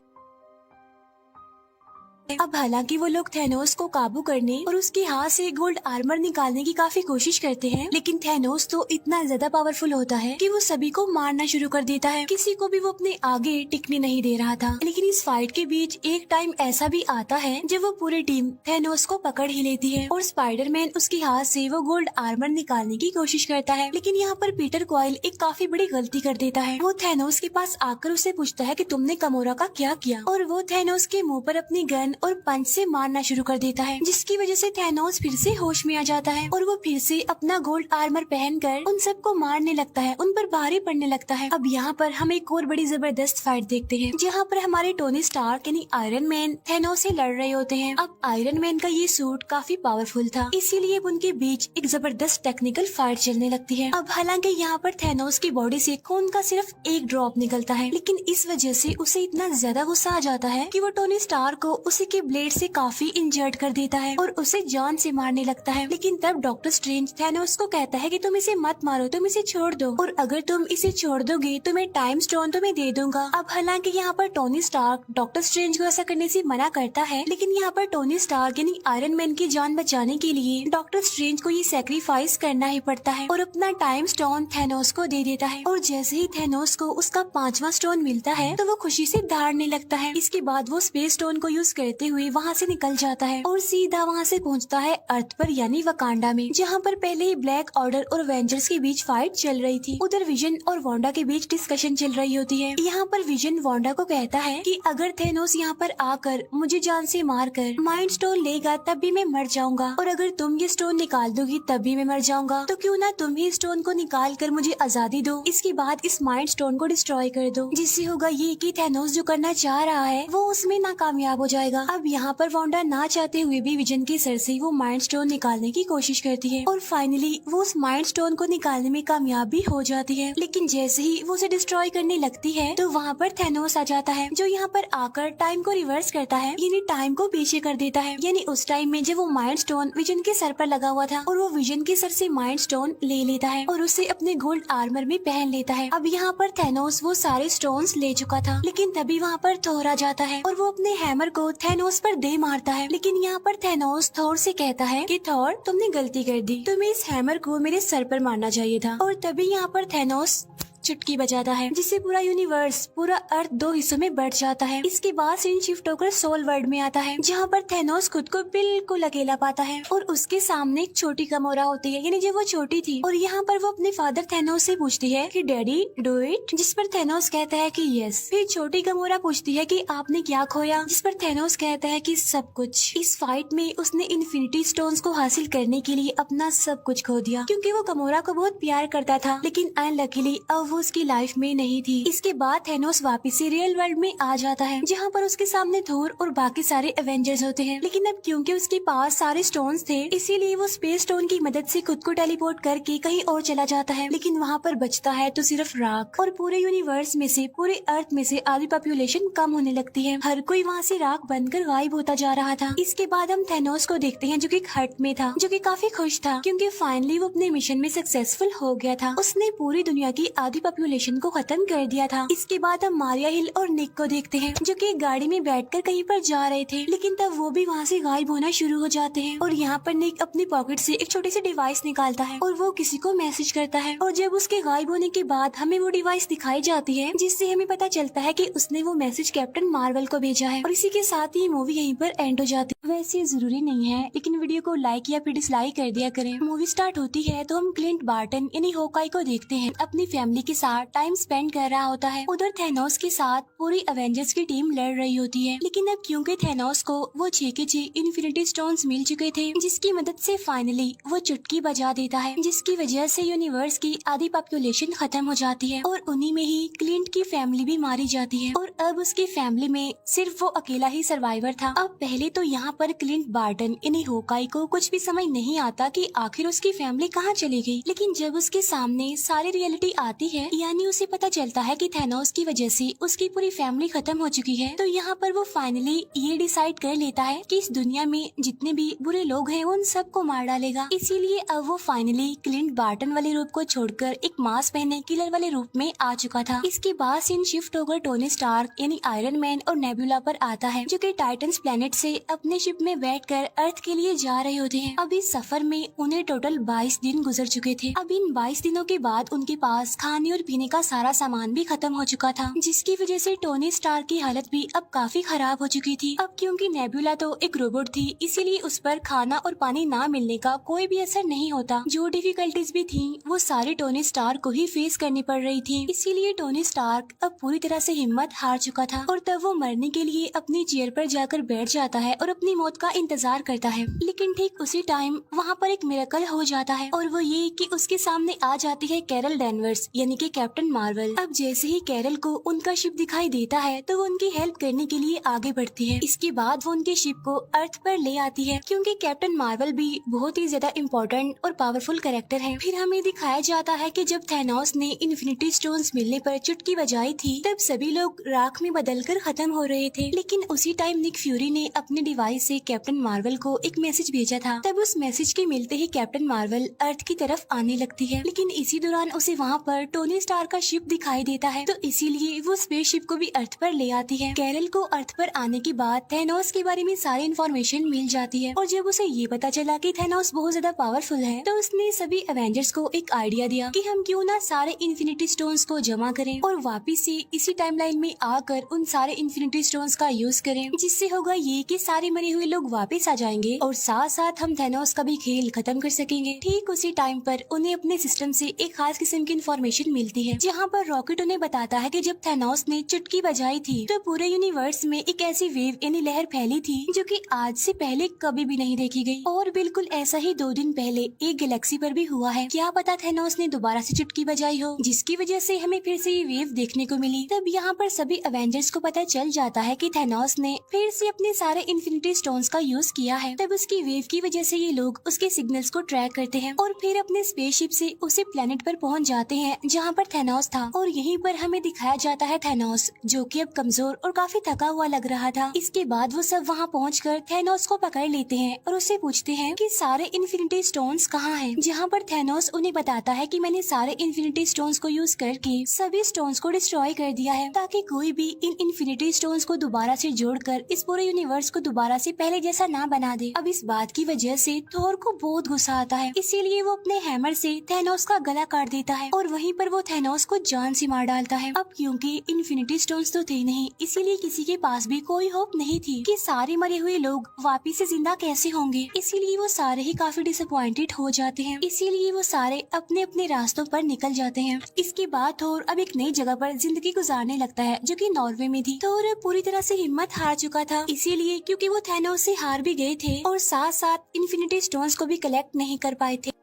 अब हालांकि वो लोग थैनोस को काबू करने और उसके हाथ से गोल्ड आर्मर निकालने की काफी कोशिश करते हैं, लेकिन थैनोस तो इतना ज्यादा पावरफुल होता है कि वो सभी को मारना शुरू कर देता है। किसी को भी वो अपने आगे टिकने नहीं दे रहा था। लेकिन इस फाइट के बीच एक टाइम ऐसा भी आता है जब वो पूरी टीम थैनोस को पकड़ ही लेती है और स्पाइडरमैन उसके हाथ से वो गोल्ड आर्मर निकालने की कोशिश करता है। लेकिन यहाँ पर पीटर क्वाइल एक काफी बड़ी गलती कर देता है। वो थैनोस के पास आकर उससे पूछता है कि तुमने गमोरा का क्या किया, और वो थैनोस के मुंह पर अपनी गन और पंच से मारना शुरू कर देता है, जिसकी वजह से थैनोस फिर से होश में आ जाता है और वो फिर से अपना गोल्ड आर्मर पहनकर उन सबको मारने लगता है, उन पर भारी पड़ने लगता है। अब यहाँ पर हम एक और बड़ी जबरदस्त फाइट देखते हैं जहाँ पर हमारे टोनी स्टार्क यानी आयरन मैन थैनोस से लड़ रहे होते हैं। अब आयरन मैन का ये सूट काफी पावरफुल था, इसीलिए उनके बीच एक जबरदस्त टेक्निकल फाइट चलने लगती है। अब हालांकि यहाँ पर थैनोस की बॉडी से खून का सिर्फ एक ड्रॉप निकलता है, लेकिन इस वजह से उसे इतना ज्यादा गुस्सा आ जाता है कि वो टोनी स्टार्क को उसी के ब्लेड से काफी इंजर्ड कर देता है और उसे जान से मारने लगता है। लेकिन तब डॉक्टर स्ट्रेंज थैनोस को कहता है कि तुम इसे मत मारो, तुम इसे छोड़ दो, और अगर तुम इसे छोड़ दोगे तो मैं टाइम स्टोन तुम्हें दे दूंगा। अब हालांकि यहाँ पर टोनी स्टार्क डॉक्टर स्ट्रेंज को ऐसा करने से मना करता है, लेकिन यहाँ पर टोनी स्टार्क यानी आयरन मैन की जान बचाने के लिए डॉक्टर स्ट्रेंज को ये सैक्रिफाइस करना ही पड़ता है और अपना टाइम स्टोन थैनोस को दे देता है। और जैसे ही थैनोस को उसका 5वां स्टोन मिलता है तो वो खुशी से दहाड़ने लगता है। इसके बाद वो स्पेस स्टोन को यूज करते हुए वहाँ से निकल जाता है और सीधा वहाँ से पहुँचता है अर्थ पर यानी वकांडा में, जहाँ पर पहले ही ब्लैक ऑर्डर और एवेंजर्स के बीच फाइट चल रही थी। उधर विजन और वांडा के बीच डिस्कशन चल रही होती है। यहाँ पर विजन वांडा को कहता है कि अगर थैनोस यहाँ पर आकर मुझे जान से मार कर माइंड स्टोन लेगा तब भी मैं मर जाऊंगा, और अगर तुम ये स्टोन निकाल दोगी तब भी मैं मर जाऊंगा, तो क्यों ना तुम ही स्टोन को निकाल कर मुझे आजादी दो। इसके बाद इस माइंड स्टोन को डिस्ट्रॉय कर दो, जिससे होगा ये कि थैनोस जो करना चाह रहा है वो उसमें नाकामयाब हो जाएगा। अब यहाँ पर वांडा ना चाहते हुए भी विजन के सर से वो माइंड स्टोन निकालने की कोशिश करती है और फाइनली वो उस माइंड स्टोन को निकालने में कामयाब भी हो जाती है। लेकिन जैसे ही वो उसे डिस्ट्रॉय करने लगती है तो वहाँ पर थैनोस आ जाता है, जो यहाँ पर आकर टाइम को रिवर्स करता है, यानी टाइम को पीछे कर देता है। यानी उस टाइम में जब वो माइंड स्टोन विजन के सर पर लगा हुआ था और वो विजन के सर से माइंड स्टोन ले लेता है और उसे अपने गोल्ड आर्मर में पहन लेता है। अब यहाँ पर थैनोस वो सारे स्टोन्स ले चुका था, लेकिन तभी वहाँ पर थोर आ जाता है और वो अपने हैमर को थैनोस पर दे मारता है। लेकिन यहाँ पर थैनोस थोर से कहता है कि थोर तुमने गलती कर दी, तुम्हें इस हैमर को मेरे सर पर मारना चाहिए था। और तभी यहाँ पर थैनोस चुटकी बजाता है, जिससे पूरा यूनिवर्स, पूरा अर्थ 2 हिस्सों में बढ़ जाता है। इसके बाद सीन शिफ्ट होकर सोल वर्ल्ड में आता है, जहाँ पर थैनोस खुद को बिल्कुल अकेला पाता है और उसके सामने एक छोटी गमोरा होती है, यानी जब वो छोटी थी, और यहाँ पर वो अपने फादर थैनोस से पूछती है कि डैडी डू इट, जिस पर थैनोस कहता है कि यस। फिर छोटी गमोरा पूछती है कि आपने क्या खोया, जिस पर थैनोस कहता है कि सब कुछ। इस फाइट में उसने इन्फिनिटी स्टोन्स को हासिल करने के लिए अपना सब कुछ खो दिया, क्योंकि वो गमोरा को बहुत प्यार करता था, लेकिन अनलकीली अब वो उसकी लाइफ में नहीं थी। इसके बाद थैनोस वापस से रियल वर्ल्ड में आ जाता है, जहाँ पर उसके सामने थोर और बाकी सारे एवेंजर्स होते हैं। लेकिन अब क्योंकि उसके पास सारे स्टोन्स थे, इसीलिए वो स्पेस स्टोन की मदद से खुद को टेलीपोर्ट करके कहीं और चला जाता है। लेकिन वहाँ पर बचता है तो सिर्फ राख, और पूरे यूनिवर्स में से, पूरे अर्थ में से आधी पॉपुलेशन कम होने लगती है। हर कोई वहाँ से राख बनकर गायब होता जा रहा था। इसके बाद हम थैनोस को देखते हैं, जो कि एक हट में था, जो कि काफी खुश था, क्योंकि फाइनली वो अपने मिशन में सक्सेसफुल हो गया था। उसने पूरी दुनिया की आधी पॉपुलेशन को खत्म कर दिया था। इसके बाद हम मारिया हिल और निक को देखते हैं, जो कि एक गाड़ी में बैठकर कहीं पर जा रहे थे, लेकिन तब वो भी वहाँ से गायब होना शुरू हो जाते हैं। और यहाँ पर निक अपनी पॉकेट से एक छोटी सी डिवाइस निकालता है और वो किसी को मैसेज करता है, और जब उसके गायब होने के बाद हमें वो डिवाइस दिखाई जाती है, जिससे हमें पता चलता है कि उसने वो मैसेज कैप्टन मार्वल को भेजा है। और इसी के साथ ही मूवी यहीं पर एंड हो जाती है। वैसे जरूरी नहीं है, लेकिन वीडियो को लाइक या फिर डिसलाइक कर दिया करें। मूवी स्टार्ट होती है तो हम क्लिंट बार्टन यानी होकाई को देखते हैं अपनी फैमिली के साथ टाइम स्पेंड कर रहा होता है। उधर थैनोस के साथ पूरी अवेंजर्स की टीम लड़ रही होती है, लेकिन अब क्योंकि थैनोस को वो 6 के 6 इन्फिनिटी स्टोन्स मिल चुके थे, जिसकी मदद से फाइनली वो चुटकी बजा देता है, जिसकी वजह से यूनिवर्स की आधी पॉपुलेशन खत्म हो जाती है और उन्हीं में ही क्लिंट की फैमिली भी मारी जाती है। और अब उसकी फैमिली में सिर्फ वो अकेला ही सर्वाइवर था। अब पहले तो यहाँ पर क्लिंट बार्टन यानी होकाई को कुछ भी समझ नहीं आता कि आखिर उसकी फैमिली कहाँ चली गई, लेकिन जब उसके सामने सारी रियलिटी आती है, यानी उसे पता चलता है कि थैनोस की वजह से उसकी पूरी फैमिली खत्म हो चुकी है, तो यहाँ पर वो फाइनली ये डिसाइड कर लेता है कि इस दुनिया में जितने भी बुरे लोग हैं उन सबको मार डालेगा। इसीलिए अब वो फाइनली क्लिंट बार्टन वाले रूप को छोड़कर एक मास्क पहने किलर वाले रूप में आ चुका था। इसके बाद सीन शिफ्ट होकर टोनी स्टार्क यानी आयरन मैन और नेबुला पर आता है, जो कि टाइटन्स प्लेनेट से अपने शिप में बैठकर अर्थ के लिए जा रहे होते हैं। अब इस सफर में उन्हें टोटल 22 दिन गुजर चुके थे। अब इन 22 दिनों के बाद उनके पास खाने और पीने का सारा सामान भी खत्म हो चुका था, जिसकी वजह से टोनी स्टार्क की हालत भी अब काफी खराब हो चुकी थी। अब क्योंकि नेबुला तो एक रोबोट थी, इसीलिए उस पर खाना और पानी ना मिलने का कोई भी असर नहीं होता। जो डिफिकल्टीज भी थी वो सारी टोनी स्टार्क को ही फेस करनी पड़ रही थी। इसीलिए टोनी स्टार्क अब पूरी तरह से हिम्मत हार चुका था और तब वो मरने के लिए अपनी चेयर पर जाकर बैठ जाता है और अपनी मौत का इंतजार करता है। लेकिन ठीक उसी टाइम वहाँ पर एक मिरेकल हो जाता है, और वो ये कि उसके सामने आ जाती है कैरल डैनवर्स यानी कि कैप्टन मार्वल। अब जैसे ही कैरल को उनका शिप दिखाई देता है तो वो उनकी हेल्प करने के लिए आगे बढ़ती है। इसके बाद वो उनके शिप को अर्थ पर ले आती है, क्योंकि कैप्टन मार्वल भी बहुत ही ज्यादा इम्पोर्टेंट और पावरफुल कैरेक्टर है। फिर हमें दिखाया जाता है कि जब थैनोस ने इन्फिनिटी स्टोन्स मिलने पर चुटकी बजाई थी, तब सभी लोग राख में बदलकर खत्म हो रहे थे। लेकिन उसी टाइम निक फ्यूरी ने अपने डिवाइस से कैप्टन मार्वल को एक मैसेज भेजा था। तब उस मैसेज के मिलते ही कैप्टन मार्वल अर्थ की तरफ आने लगती है, लेकिन इसी दौरान उसे वहाँ पर टोनी स्टार का शिप दिखाई देता है, तो इसीलिए वो स्पेस शिप को भी अर्थ पर ले आती है। कैरल को अर्थ पर आने के बाद थैनोस के बारे में सारी इन्फॉर्मेशन मिल जाती है, और जब उसे ये पता चला कि थैनोस बहुत ज्यादा पावरफुल है, तो उसने सभी एवेंजर्स को एक आइडिया दिया कि हम क्यों ना सारे इन्फिनिटी स्टोन्स को जमा करें और वापिस से इसी टाइमलाइन में आकर उन सारे इन्फिनिटी स्टोन्स का यूज करें, जिससे होगा ये कि सारे मरे हुए लोग वापस आ जाएंगे और साथ साथ हम थैनोस का भी खेल खत्म कर सकेंगे। ठीक उसी टाइम पर उन्हें अपने सिस्टम से एक खास किस्म की इन्फॉर्मेशन मिलती है, जहाँ पर रॉकेट उन्हें बताता है कि जब थैनोस ने चुटकी बजाई थी तो पूरे यूनिवर्स में एक ऐसी वेव यानी लहर फैली थी जो कि आज से पहले कभी भी नहीं देखी गई। और बिल्कुल ऐसा ही 2 दिन पहले एक गैलेक्सी पर भी हुआ है। क्या पता थैनोस ने दोबारा से चुटकी बजाई हो, जिसकी वजह से हमें फिर से ये वेव देखने को मिली। तब यहाँ पर सभी एवेंजर्स को पता चल जाता है कि थैनोस ने फिर से अपने सारे इन्फिनिटी स्टोन्स का यूज किया है। तब उसकी वेव की वजह से ये लोग उसके सिग्नल्स को ट्रैक करते हैं और फिर अपने स्पेसशिप से उसी प्लेनेट पर पहुंच जाते हैं जहाँ पर थैनोस था। और यहीं पर हमें दिखाया जाता है थैनोस, जो कि अब कमजोर और काफी थका हुआ लग रहा था। इसके बाद वो सब वहाँ पहुंचकर थैनोस को पकड़ लेते हैं और उससे पूछते हैं कि सारे इन्फिनिटी स्टोन्स कहाँ हैं, जहाँ पर थैनोस उन्हें बताता है कि मैंने सारे इन्फिनिटी स्टोन्स को यूज करके सभी स्टोन्स को डिस्ट्रॉय कर दिया है, ताकि कोई भी इन इन्फिनिटी स्टोन्स को दोबारा से जोड़कर इस पूरे यूनिवर्स को दोबारा से पहले जैसा ना बना दे। अब इस बात की वजह से थोर को बहुत गुस्सा आता है, इसीलिए वो अपने हैमर से थैनोस का गला काट देता है और वहीं पर वो थैनोस को जान से मार डालता है। अब क्योंकि इन्फिनिटी स्टोन्स तो थे नहीं, इसीलिए किसी के पास भी कोई होप नहीं थी कि सारे मरे हुए लोग वापिस से जिंदा कैसे होंगे। इसीलिए वो सारे ही काफी डिसअपॉइंटेड हो जाते हैं। इसीलिए वो सारे अपने अपने रास्तों पर निकल जाते हैं। इसके बाद थोर अब एक नई जगह पर जिंदगी गुजारने लगता है, जो कि नॉर्वे में थी। थोर पूरी तरह से हिम्मत हार चुका था, इसीलिए क्योंकि वो थैनोस से हार भी गए थे और साथ साथ इन्फिनिटी स्टोन्स को भी कलेक्ट नहीं कर पाए थे।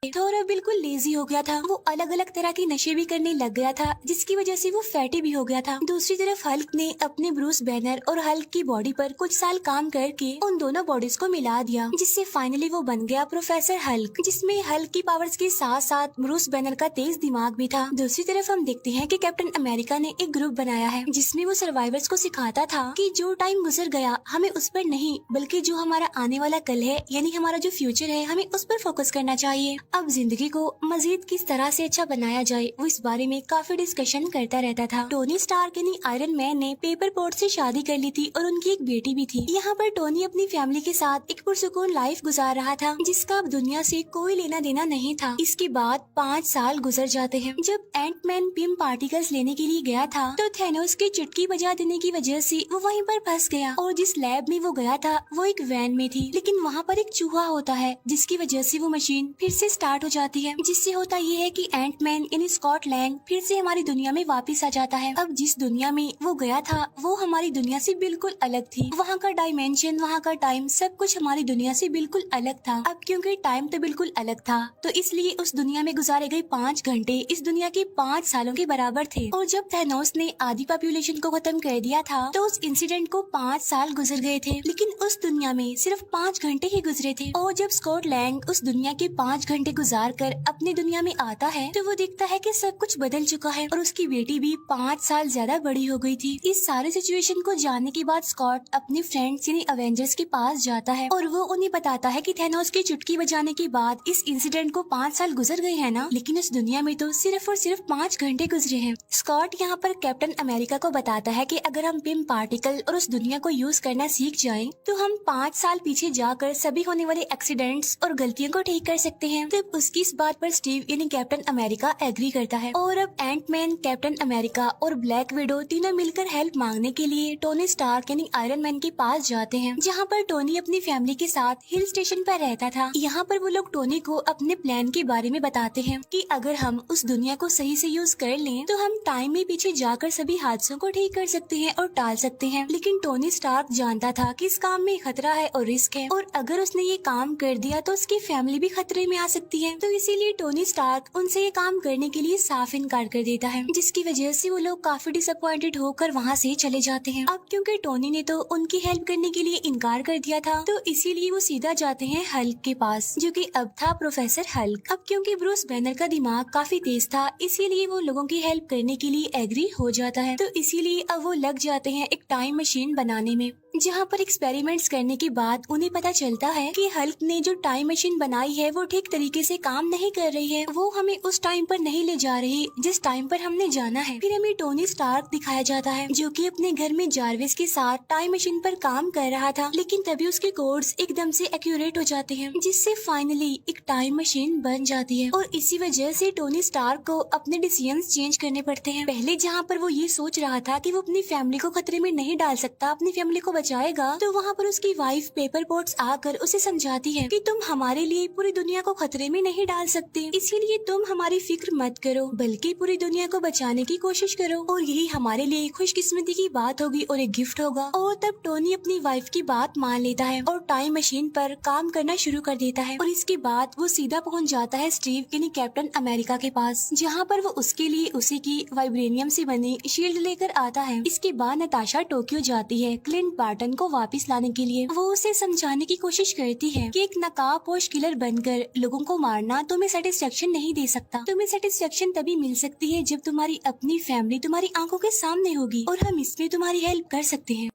थोर बिल्कुल लेजी हो गया था। वो अलग अलग तरह के नशे भी करने लग गया था, जिसकी वजह से वो फैटी भी हो गया था। दूसरी तरफ हल्क ने अपने ब्रूस बैनर और हल्क की बॉडी पर कुछ साल काम करके उन दोनों बॉडीज को मिला दिया, जिससे फाइनली वो बन गया प्रोफेसर हल्क, जिसमें हल्क की पावर्स के साथ साथ ब्रूस बैनर का तेज दिमाग भी था। दूसरी तरफ हम देखते हैं कि कैप्टन अमेरिका ने एक ग्रुप बनाया है, जिसमें वो सर्वाइवर्स को सिखाता था कि जो टाइम गुजर गया हमें उस पर नहीं, बल्कि जो हमारा आने वाला कल है यानी हमारा जो फ्यूचर है हमें उस पर फोकस करना चाहिए। अब जिंदगी को मजीद किस तरह से अच्छा बनाया जाए वो इस बारे में काफी डिस्कशन करता रहता था। टोनी स्टार्क यानी आयरन मैन ने पेपर पोर्ट से शादी कर ली थी और उनकी एक बेटी भी थी। यहाँ पर टोनी अपनी फैमिली के साथ एक पुरसुकून लाइफ गुजार रहा था, जिसका अब दुनिया से कोई लेना देना नहीं था। इसके बाद 5 साल गुजर जाते हैं। जब एंटमैन पिम पार्टिकल्स लेने के लिए गया था तो थैनोस की चुटकी बजा देने की वजह से वो वहीं पर फंस गया, और जिस लैब में वो गया था वो एक वैन में थी, लेकिन वहाँ पर एक चूहा होता है, जिसकी वजह से वो मशीन फिर से स्टार्ट हो जाती है, जिससे होता ये है कि एंटमैन यानी स्कॉट लैंग फिर से हमारी दुनिया में वापस आ जाता है। अब जिस दुनिया में वो गया था वो हमारी दुनिया से बिल्कुल अलग थी। वहाँ का डायमेंशन, वहाँ का टाइम, सब कुछ हमारी दुनिया से बिल्कुल अलग था। अब क्योंकि टाइम तो बिल्कुल अलग था तो इसलिए उस दुनिया में गुजारे गए 5 घंटे इस दुनिया के 5 सालों के बराबर थे। और जब थैनोस ने आधी पॉपुलेशन को खत्म कर दिया था तो उस इंसिडेंट को 5 साल गुजर गए थे, लेकिन उस दुनिया में सिर्फ 5 घंटे ही गुजरे थे। और जब स्कॉट लैंग उस दुनिया के 5 घंटे गुजार कर अपनी दुनिया में आता है तो वो देखता है कि सब कुछ बदल चुका है और उसकी बेटी भी 5 साल ज्यादा बड़ी हो गई थी। इस सारे सिचुएशन को जानने के बाद स्कॉट अपने फ्रेंड्स यानी अवेंजर्स के पास जाता है और वो उन्हें बताता है कि थैनोस की चुटकी बजाने के बाद इस इंसिडेंट को 5 साल गुजर गए हैं ना, लेकिन इस दुनिया में तो सिर्फ और सिर्फ 5 घंटे गुजरे हैं। स्कॉट यहाँ पर कैप्टन अमेरिका को बताता है कि अगर हम पिम पार्टिकल और उस दुनिया को यूज करना सीख जाएं तो हम 5 साल पीछे जाकर सभी होने वाले एक्सीडेंट्स और गलतियों को ठीक कर सकते हैं। तब उसकी इस बात पर स्टीव यानी कैप्टन अमेरिका एग्री करता है और अब एंटमैन, कैप्टन अमेरिका और ब्लैक विडो तीनों मिलकर हेल्प मांगने के लिए टोनी स्टार्क यानी आयरन मैन के पास जाते हैं, जहाँ पर टोनी अपनी फैमिली के साथ हिल स्टेशन पर रहता था। यहाँ पर वो लोग टोनी को अपने प्लान के बारे में बताते हैं कि अगर हम उस दुनिया को सही से यूज कर लें तो हम टाइम में पीछे जाकर सभी हादसों को ठीक कर सकते हैं और टाल सकते हैं। लेकिन टोनी स्टार्क जानता था कि इस काम में खतरा है और रिस्क है और अगर उसने ये काम कर दिया तो उसकी फैमिली भी खतरे में आ सकती है। तो इसीलिए टोनी स्टार्क उनसे ये काम करने के लिए साफ इनकार कर देता है, जिसकी वजह से वो लोग काफी डिसअपॉइंटेड होकर वहाँ से चले जाते हैं। अब क्योंकि टोनी ने तो उनकी हेल्प करने के लिए इनकार कर दिया था तो इसीलिए वो सीधा जाते हैं हल्क के पास, जो कि अब था प्रोफेसर हल्क। अब क्योंकि ब्रूस बैनर का दिमाग काफी तेज था इसीलिए वो लोगों की हेल्प करने के लिए एग्री हो जाता है। तो इसीलिए अब वो लग जाते हैं एक टाइम मशीन बनाने में, जहाँ पर एक्सपेरिमेंट्स करने के बाद उन्हें पता चलता है कि हल्क ने जो टाइम मशीन बनाई है वो ठीक तरीके से काम नहीं कर रही है, वो हमें उस टाइम पर नहीं ले जा रही जिस टाइम पर हमने जाना है। फिर हमें टोनी स्टार्क दिखाया जाता है जो कि अपने घर में जारविस के साथ टाइम मशीन पर काम कर रहा था, लेकिन तभी उसके कोड्स एकदम से एक्यूरेट हो जाते हैं, जिससे फाइनली एक टाइम मशीन बन जाती है। और इसी वजह से टोनी स्टार्क को अपने डिसीजंस चेंज करने पड़ते हैं। पहले जहाँ पर वो ये सोच रहा था कि वो अपनी फैमिली को खतरे में नहीं डाल सकता, अपनी फैमिली को बचाएगा, तो वहाँ पर उसकी वाइफ पेपर पोट्स आकर उसे समझाती है कि तुम हमारे लिए पूरी दुनिया को खतरे में नहीं डाल सकते, इसीलिए तुम हमारी फिक्र मत करो बल्कि पूरी दुनिया को बचाने की कोशिश करो और यही हमारे लिए खुशकिस्मती की बात होगी और एक गिफ्ट होगा। और तब टोनी अपनी वाइफ की बात मान लेता है और टाइम मशीन पर काम करना शुरू कर देता है। और इसके बाद वो सीधा पहुँच जाता है स्टीव यानी कैप्टन अमेरिका के पास, जहाँ पर वो उसके लिए उसी की वाइब्रेनियम से बनी शील्ड लेकर आता है। इसके बाद नताशा टोक्यो जाती है क्लिंट बार्टन को वापस लाने के लिए। वो उसे समझाने की कोशिश करती है कि एक नकाबपोश किलर बनकर लोगों को मारना तुम्हें सेटिस्फेक्शन नहीं दे सकता, तुम्हें सेटिस्फेक्शन तभी मिल सकती है जब तुम्हारी अपनी फैमिली तुम्हारी आंखों के सामने होगी और हम इसमें तुम्हारी हेल्प कर सकते हैं।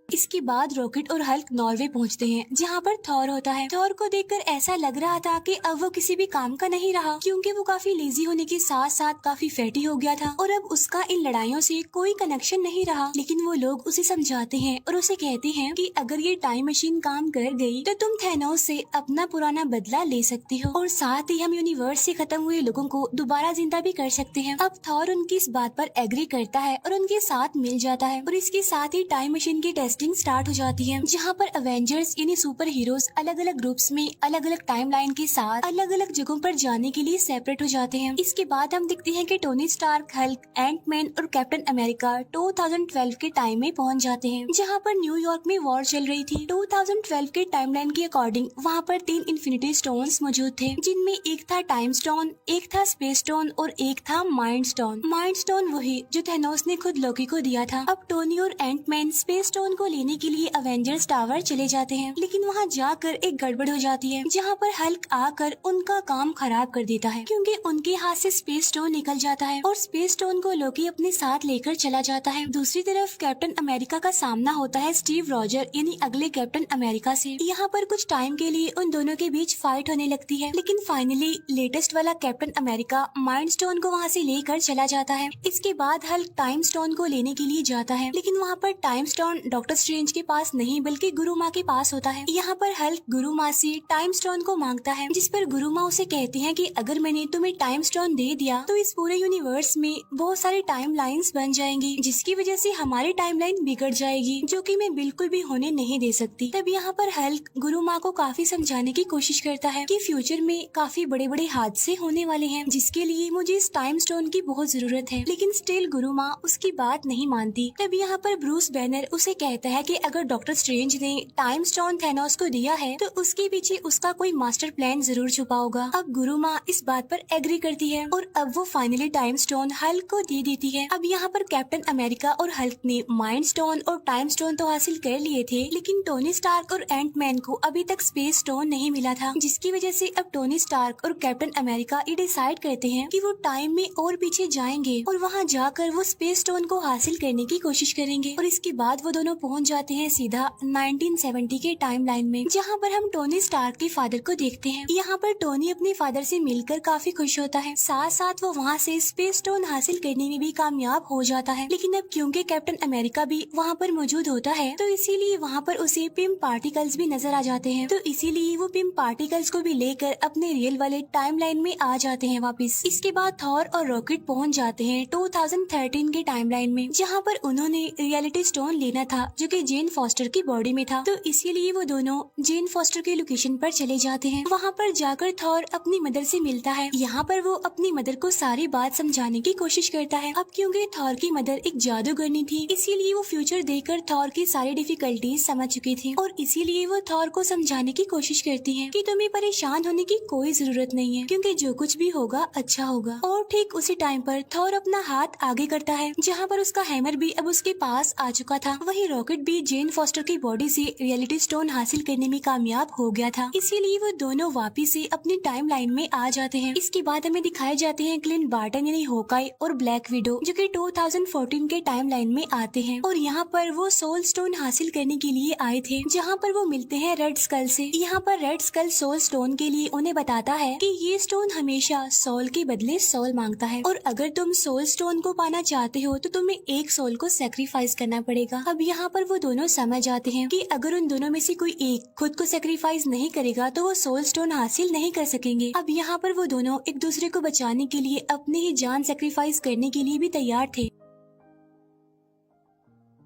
इसके बाद रॉकेट और हल्क नॉर्वे पहुंचते हैं, जहां पर थॉर होता है। थॉर को देखकर ऐसा लग रहा था कि अब वो किसी भी काम का नहीं रहा, क्योंकि वो काफी लेजी होने के साथ साथ काफी फैटी हो गया था और अब उसका इन लड़ाइयों से कोई कनेक्शन नहीं रहा। लेकिन वो लोग उसे समझाते हैं और उसे कहते हैं कि अगर ये टाइम मशीन काम कर गई तो तुम थैनोस से अपना पुराना बदला ले सकती हो और साथ ही हम यूनिवर्स से खत्म हुए लोगों को दोबारा जिंदा भी कर सकते हैं। अब थॉर उनकी इस बात पर एग्री करता है और उनके साथ मिल जाता है और इसके साथ ही टाइम मशीन की टेस्टिंग स्टार्ट हो जाती है, जहाँ पर अवेंजर्स यानी सुपर हीरोज अलग अलग ग्रुप्स में अलग अलग टाइमलाइन के साथ अलग अलग जगहों पर जाने के लिए सेपरेट हो जाते हैं। इसके बाद हम देखते हैं कि टोनी स्टार्क, हल्क, एंटमैन और कैप्टन अमेरिका 2012 के टाइम में पहुंच जाते हैं, जहाँ पर न्यूयॉर्क में वॉर चल रही थी। 2012 के टाइमलाइन के अकॉर्डिंग वहाँ पर 3 इन्फिनिटी स्टोन्स मौजूद थे, जिनमें एक था टाइम स्टोन, एक था स्पेस स्टोन और एक था माइंड स्टोन। माइंड स्टोन वही जो थैनोस ने खुद लोकी को दिया था। अब टोनी और एंटमैन स्पेस स्टोन को लेने के लिए अवेंजर्स टावर चले जाते हैं, लेकिन वहाँ जाकर एक गड़बड़ हो जाती है, जहाँ पर हल्क आकर उनका काम खराब कर देता है, क्योंकि उनके हाथ से स्पेस स्टोन निकल जाता है और स्पेस स्टोन को लोकी अपने साथ लेकर चला जाता है। दूसरी तरफ कैप्टन अमेरिका का सामना होता है स्टीव रॉजर यानी अगले कैप्टन अमेरिका से। यहाँ पर कुछ टाइम के लिए उन दोनों के बीच फाइट होने लगती है, लेकिन फाइनली लेटेस्ट वाला कैप्टन अमेरिका माइंड स्टोन को वहाँ से लेकर चला जाता है। इसके बाद हल्क टाइम स्टोन को लेने के लिए जाता है, लेकिन वहाँ पर टाइम स्टोन डॉक्टर स्ट्रेंज के पास नहीं बल्कि गुरुमा के पास होता है। यहाँ पर हल्क गुरुमा से टाइम स्टोन को मांगता है, जिस पर गुरुमा उसे कहते हैं कि अगर मैंने तुम्हें टाइम स्टोन दे दिया तो इस पूरे यूनिवर्स में बहुत सारी टाइम लाइन्स बन जाएंगी, जिसकी वजह से हमारी टाइमलाइन बिगड़ जाएगी, जो कि मैं बिल्कुल भी होने नहीं दे सकती। तब यहाँ पर हल्क गुरुमा को काफी समझाने की कोशिश करता है कि फ्यूचर में काफी बड़े बड़े हादसे होने वाले हैं, जिसके लिए मुझे इस टाइम स्टोन की बहुत जरूरत है, लेकिन स्टिल गुरुमा उसकी बात नहीं मानती। तब यहाँ पर ब्रूस बैनर उसे कहता है कि अगर डॉक्टर स्ट्रेंज ने टाइम स्टोन थैनोस को दिया है तो उसके पीछे उसका कोई मास्टर प्लान जरूर छुपा होगा। अब गुरुमा इस बात पर एग्री करती है और अब वो फाइनली टाइम स्टोन हल्क को दे देती है। अब यहाँ पर कैप्टन अमेरिका और हल्क ने माइंड स्टोन और टाइम स्टोन तो हासिल कर लिए थे, लेकिन टोनी स्टार्क और एंट मैन को अभी तक स्पेस स्टोन नहीं मिला था, जिसकी वजह से अब टोनी स्टार्क और कैप्टन अमेरिका ये डिसाइड करते हैं कि वो टाइम में और पीछे जाएंगे और वहाँ जाकर वो स्पेस स्टोन को हासिल करने की कोशिश करेंगे। और इसके बाद वो दोनों पहुँच जाते हैं सीधा 1970 के टाइम लाइन में, जहाँ पर हम टोनी स्टार्क के फादर को देखते हैं। यहाँ पर टोनी अपने फादर से मिलकर काफी खुश होता है, साथ साथ वो वहाँ से स्पेस स्टोन हासिल करने में भी कामयाब हो जाता है। लेकिन अब क्योंकि कैप्टन अमेरिका भी वहाँ पर मौजूद होता है तो इसीलिए वहाँ पर उसे पिम पार्टिकल्स भी नजर आ जाते हैं, तो इसीलिए वो पिम पार्टिकल्स को भी लेकर अपने रियल वाले टाइम लाइन में आ जाते हैं वापस। इसके बाद थॉर और रॉकेट पहुँच जाते हैं 2013 के टाइम लाइन में, जहाँ पर उन्होंने रियलिटी स्टोन लेना था जो कि जेन फॉस्टर की बॉडी में था, तो इसीलिए वो दोनों जेन फॉस्टर के लोकेशन पर चले जाते हैं। वहाँ पर जाकर थॉर अपनी मदर से मिलता है। यहाँ पर वो अपनी मदर को सारी बात समझाने की कोशिश करता है। अब क्योंकि थॉर की मदर एक जादूगरनी थी, इसीलिए वो फ्यूचर देखकर थॉर की सारी डिफिकल्टीज समझ चुकी थी और इसीलिए वो थॉर को समझाने की कोशिश करती है कि तुम्हें परेशान होने की कोई जरूरत नहीं है, क्योंकि जो कुछ भी होगा अच्छा होगा। और ठीक उसी टाइम पर थॉर अपना हाथ आगे करता है, जहाँ पर उसका हैमर भी अब उसके पास आ चुका था। वही रॉकेट भी जेन फॉस्टर की बॉडी से रियलिटी स्टोन हासिल करने में कामयाब हो गया था, इसीलिए वो दोनों वापिस से अपनी टाइम लाइन में आ जाते हैं। इसके बाद हमें दिखाए जाते हैं क्लिंट बार्टन यानी होकाई और ब्लैक विडो, जो कि 2014 के टाइम लाइन में आते हैं और यहाँ पर वो सोल स्टोन हासिल करने के लिए आए थे, जहाँ पर वो मिलते हैं रेड स्कल से। यहाँ पर रेड स्कल सोल स्टोन के लिए उन्हें बताता है कि ये स्टोन हमेशा सोल के बदले सोल मांगता है और अगर तुम सोल स्टोन को पाना चाहते हो तो तुम्हें एक सोल को सेक्रीफाइस करना पड़ेगा। अब यहाँ पर वो दोनों समझ जाते हैं कि अगर उन दोनों में से कोई एक खुद को सेक्रीफाइस नहीं करेगा तो वो सोल स्टोन हासिल नहीं कर सकेंगे। अब यहाँ पर वो दोनों एक दूसरे को बचाने के लिए अपनी ही जान सेक्रीफाइस करने के लिए भी तैयार थे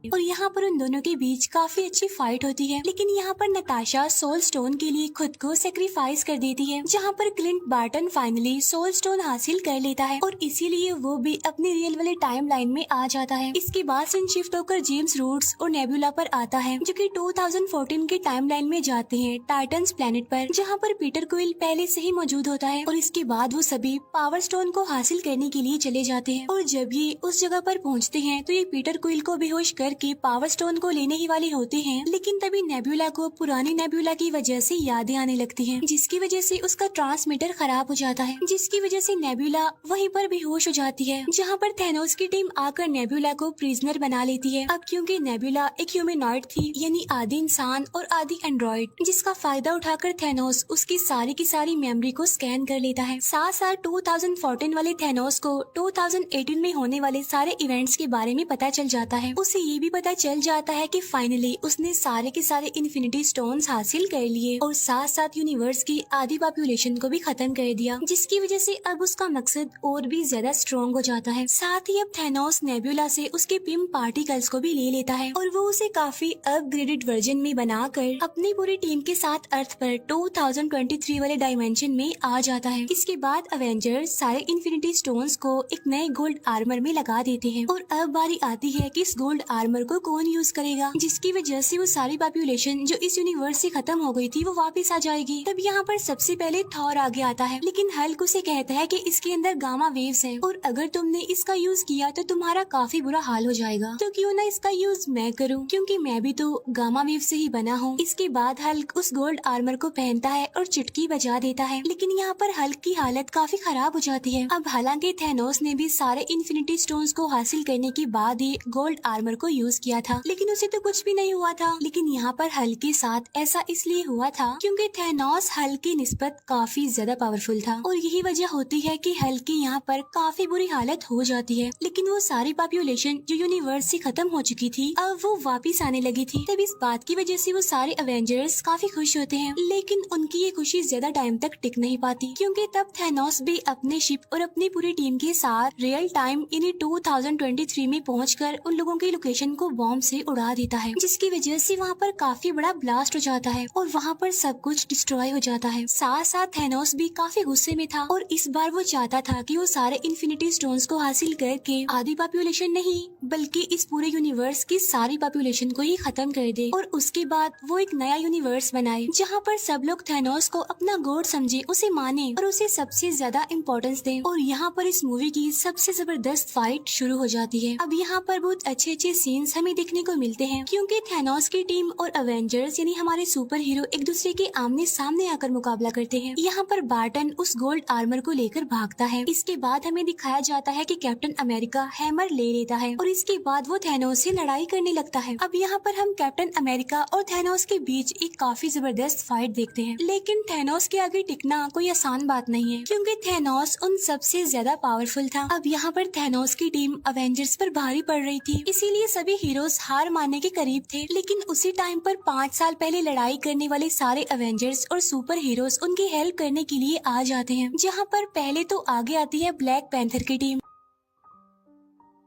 और यहाँ पर उन दोनों के बीच काफी अच्छी फाइट होती है। लेकिन यहाँ पर नताशा सोल स्टोन के लिए खुद को सेक्रीफाइस कर देती है, जहाँ पर Clint Barton finally soul stone हासिल कर लेता है और इसीलिए वो भी अपने रियल वाले टाइम लाइन में आ जाता है। इसके बाद सीन शिफ्ट होकर जेम्स रूट्स और नेबुला पर आता है, जो कि 2014 के टाइम लाइन में जाते हैं टाइटन्स प्लेनेट पर, जहाँ पर पीटर क्विल पहले से ही मौजूद होता है और इसके बाद वो सभी पावर स्टोन को हासिल करने के लिए चले जाते हैं। और जब ये उस जगह पर पहुँचते हैं तो ये पीटर क्विल को बेहोश कर के पावर स्टोन को लेने ही वाले होते हैं, लेकिन तभी नेबुला को पुरानी नेबुला की वजह से यादें आने लगती हैं, जिसकी वजह से उसका ट्रांसमीटर खराब हो जाता है, जिसकी वजह से नेबुला वहीं पर बेहोश हो जाती है, जहां पर थैनोस की टीम आकर नेबुला को प्रिजनर बना लेती है। अब क्योंकि नेबुला एक ह्यूमनॉइड थी, यानी आधी इंसान और आधी एंड्रॉइड, जिसका फायदा उठाकर थैनोस उसकी सारी की सारी मेमोरी को स्कैन कर लेता है। साथ साथ 2014 वाले थैनोस को 2018 में होने वाले सारे इवेंट्स के बारे में पता चल जाता है। उसे ये भी पता चल जाता है कि फाइनली उसने सारे के सारे इन्फिनिटी स्टोन्स हासिल कर लिए और साथ साथ यूनिवर्स की आधी पॉपुलेशन को भी खत्म कर दिया, जिसकी वजह से अब उसका मकसद और भी ज्यादा स्ट्रॉन्ग हो जाता है। साथ ही अब थैनोस नेबुला से उसके पिम पार्टिकल्स को भी ले लेता है और वो उसे काफी अपग्रेडेड वर्जन में बनाकर अपनी पूरी टीम के साथ अर्थ पर 2023 वाले डायमेंशन में आ जाता है। इसके बाद अवेंजर्स सारे इन्फिनिटी स्टोन्स को एक नए गोल्ड आर्मर में लगा देते हैं और अब बारी आती है कि इस गोल्ड आर्मर को कौन यूज करेगा, जिसकी वजह से वो सारी पॉपुलेशन जो इस यूनिवर्स से खत्म हो गई थी वो वापस आ जाएगी। तब यहाँ पर सबसे पहले थॉर आगे आता है, लेकिन हल्क उसे कहता है कि इसके अंदर गामा वेव्स हैं और अगर तुमने इसका यूज किया तो तुम्हारा काफी बुरा हाल हो जाएगा, तो क्यों ना इसका यूज मैं करूँ, क्योंकि मैं भी तो गामा वेव से ही बना हूँ। इसके बाद हल्क उस गोल्ड आर्मर को पहनता है और चुटकी बजा देता है, लेकिन यहाँ पर हल्क की हालत काफी खराब हो जाती है। अब हालांकि थैनोस ने भी सारे इन्फिनिटी स्टोन्स को हासिल करने के बाद ही गोल्ड आर्मर को यूज किया था, लेकिन उसे तो कुछ भी नहीं हुआ था। लेकिन यहाँ पर हल्क के साथ ऐसा इसलिए हुआ था क्योंकि थैनोस हल्क की निस्बत काफी ज्यादा पावरफुल था, और यही वजह होती है कि हल्क की यहाँ पर काफी बुरी हालत हो जाती है। लेकिन वो सारी पॉपुलेशन जो यूनिवर्स से खत्म हो चुकी थी अब वो वापिस आने लगी थी। तब इस बात की वजह से वो सारे अवेंजर्स काफी खुश होते हैं, लेकिन उनकी ये खुशी ज्यादा टाइम तक टिक नहीं पाती, क्योंकि तब थैनोस भी अपने शिप और अपनी पूरी टीम के साथ रियल टाइम यानी 2023 में पहुंचकर उन लोगों की लोकेशन को बॉम्ब से उड़ा देता है, जिसकी वजह से वहाँ पर काफी बड़ा ब्लास्ट हो जाता है और वहाँ पर सब कुछ डिस्ट्रॉय हो जाता है। साथ साथ थैनोस भी काफी गुस्से में था और इस बार वो चाहता था कि वो सारे इन्फिनिटी स्टोन्स को हासिल करके आधी पॉपुलेशन नहीं बल्कि इस पूरे यूनिवर्स की सारी पॉपुलेशन को ही खत्म कर दे, और उसके बाद वो एक नया यूनिवर्स बनाए जहाँ पर सब लोग थैनोस को अपना गॉड समझे, उसे माने और उसे सबसे ज्यादा इम्पोर्टेंस दे। और यहाँ पर इस मूवी की सबसे जबरदस्त फाइट शुरू हो जाती है। अब यहाँ पर बहुत अच्छे अच्छे सीन्स हमें देखने को मिलते हैं, क्योंकि थैनोस की टीम और अवेंजर्स यानी हमारे सुपर हीरो एक दूसरे के आमने सामने आकर मुकाबला करते हैं। यहाँ पर बार्टन उस गोल्ड आर्मर को लेकर भागता है। इसके बाद हमें दिखाया जाता है कि कैप्टन अमेरिका हैमर ले लेता है और इसके बाद वो थैनोस से लड़ाई करने लगता है। अब यहाँ पर हम कैप्टन अमेरिका और थैनोस के बीच एक काफी जबरदस्त फाइट देखते हैं, लेकिन थैनोस के आगे टिकना कोई आसान बात नहीं है, क्योंकि थैनोस उन सबसे ज्यादा पावरफुल था। अब यहाँ पर थैनोस की टीम अवेंजर्स पर भारी पड़ रही थी, इसीलिए सभी हीरोज हार मानने के करीब थे। लेकिन उसी टाइम पर 5 साल पहले लड़ाई करने वाले सारे अवेंजर्स और सुपर हीरोज उनकी हेल्प करने के लिए आ जाते हैं, जहाँ पर पहले तो आगे आती है ब्लैक पैंथर की टीम।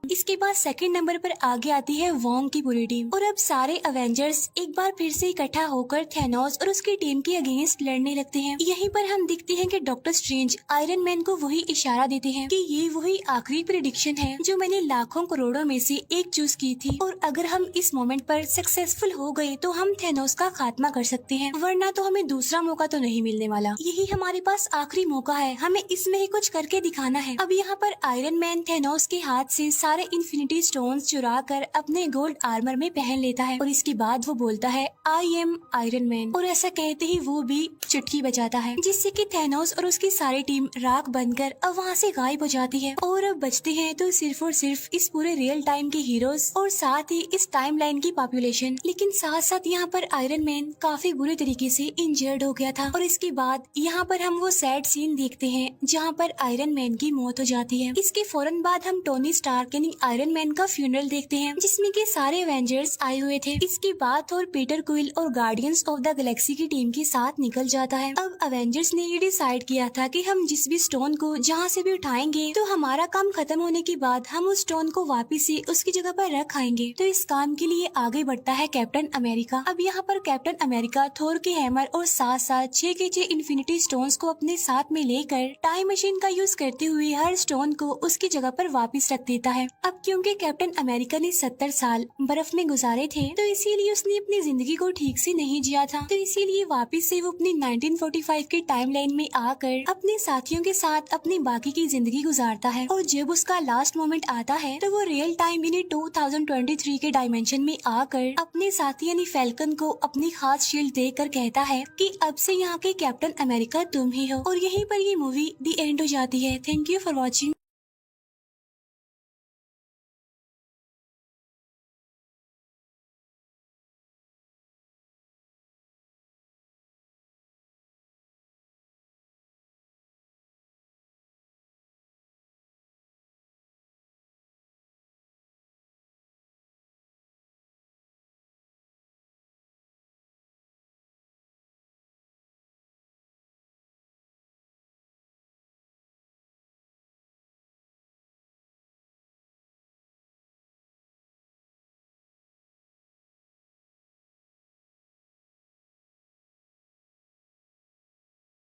इसके बाद सेकंड नंबर पर आगे आती है वोंग की पूरी टीम, और अब सारे अवेंजर्स एक बार फिर से इकट्ठा होकर थैनोस और उसकी टीम के अगेंस्ट लड़ने लगते हैं। यहीं पर हम देखते हैं कि डॉक्टर स्ट्रेंज आयरन मैन को वही इशारा देते हैं कि ये वही आखिरी प्रेडिक्शन है जो मैंने लाखों करोड़ों में से एक चूज की थी, और अगर हम इस मोमेंट पर सक्सेसफुल हो गए तो हम थैनोस का खात्मा कर सकते हैं, वरना तो हमें दूसरा मौका तो नहीं मिलने वाला। यही हमारे पास आखिरी मौका है, हमें इसमें ही कुछ करके दिखाना है। अब यहाँ पर आयरन मैन थैनोस के हाथ से सारे इन्फिनिटी स्टोन्स चुरा कर अपने गोल्ड आर्मर में पहन लेता है, और इसके बाद वो बोलता है आई एम आयरन मैन, और ऐसा कहते ही वो भी चुटकी बजाता है, जिससे कि थैनोस और उसकी सारी टीम राख बनकर अब वहाँ से गायब हो जाती है। और अब बचते हैं तो सिर्फ और सिर्फ इस पूरे रियल टाइम के हीरोज और साथ ही इस टाइम लाइन की पॉपुलेशन। लेकिन साथ साथ यहाँ पर आयरन मैन काफी बुरे तरीके से इंजर्ड हो गया था, और इसके बाद यहाँ पर हम वो सैड सीन देखते हैं जहाँ पर आयरन मैन की मौत हो जाती है। इसके फौरन बाद हम टोनी स्टार्क यानी आयरन मैन का फ्यूनरल देखते हैं, जिसमें के सारे एवेंजर्स आए हुए थे। इसके बाद थोर पीटर क्विल और गार्डियंस ऑफ द गैलेक्सी की टीम के साथ निकल जाता है। अब एवेंजर्स ने ये डिसाइड किया था कि हम जिस भी स्टोन को जहाँ से भी उठाएंगे तो हमारा काम खत्म होने के बाद हम उस स्टोन को वापिस से उसकी जगह पर रख आएंगे। तो इस काम के लिए आगे बढ़ता है कैप्टन अमेरिका। अब यहाँ पर कैप्टन अमेरिका थोर के हैमर और साथ साथ 6 के 6 इन्फिनिटी स्टोन्स को अपने साथ में लेकर टाइम मशीन का यूज करते हुए हर स्टोन को उसकी जगह पर वापिस रख देता है। अब क्योंकि कैप्टन अमेरिका ने 70 साल बर्फ में गुजारे थे, तो इसीलिए उसने अपनी जिंदगी को ठीक से नहीं जिया था, तो इसीलिए वापिस से वो अपनी 1945 के टाइमलाइन में आकर अपने साथियों के साथ अपनी बाकी की जिंदगी गुजारता है। और जब उसका लास्ट मोमेंट आता है तो वो रियल टाइम यानी 2023 के डायमेंशन में आकर अपने साथी यानी फैल्कन को अपनी खास शील्ड देकर कहता है कि अब से यहाँ के कैप्टन अमेरिका तुम ही हो। और यहीं पर ये मूवी दी एंड हो जाती है। Thank you for watching.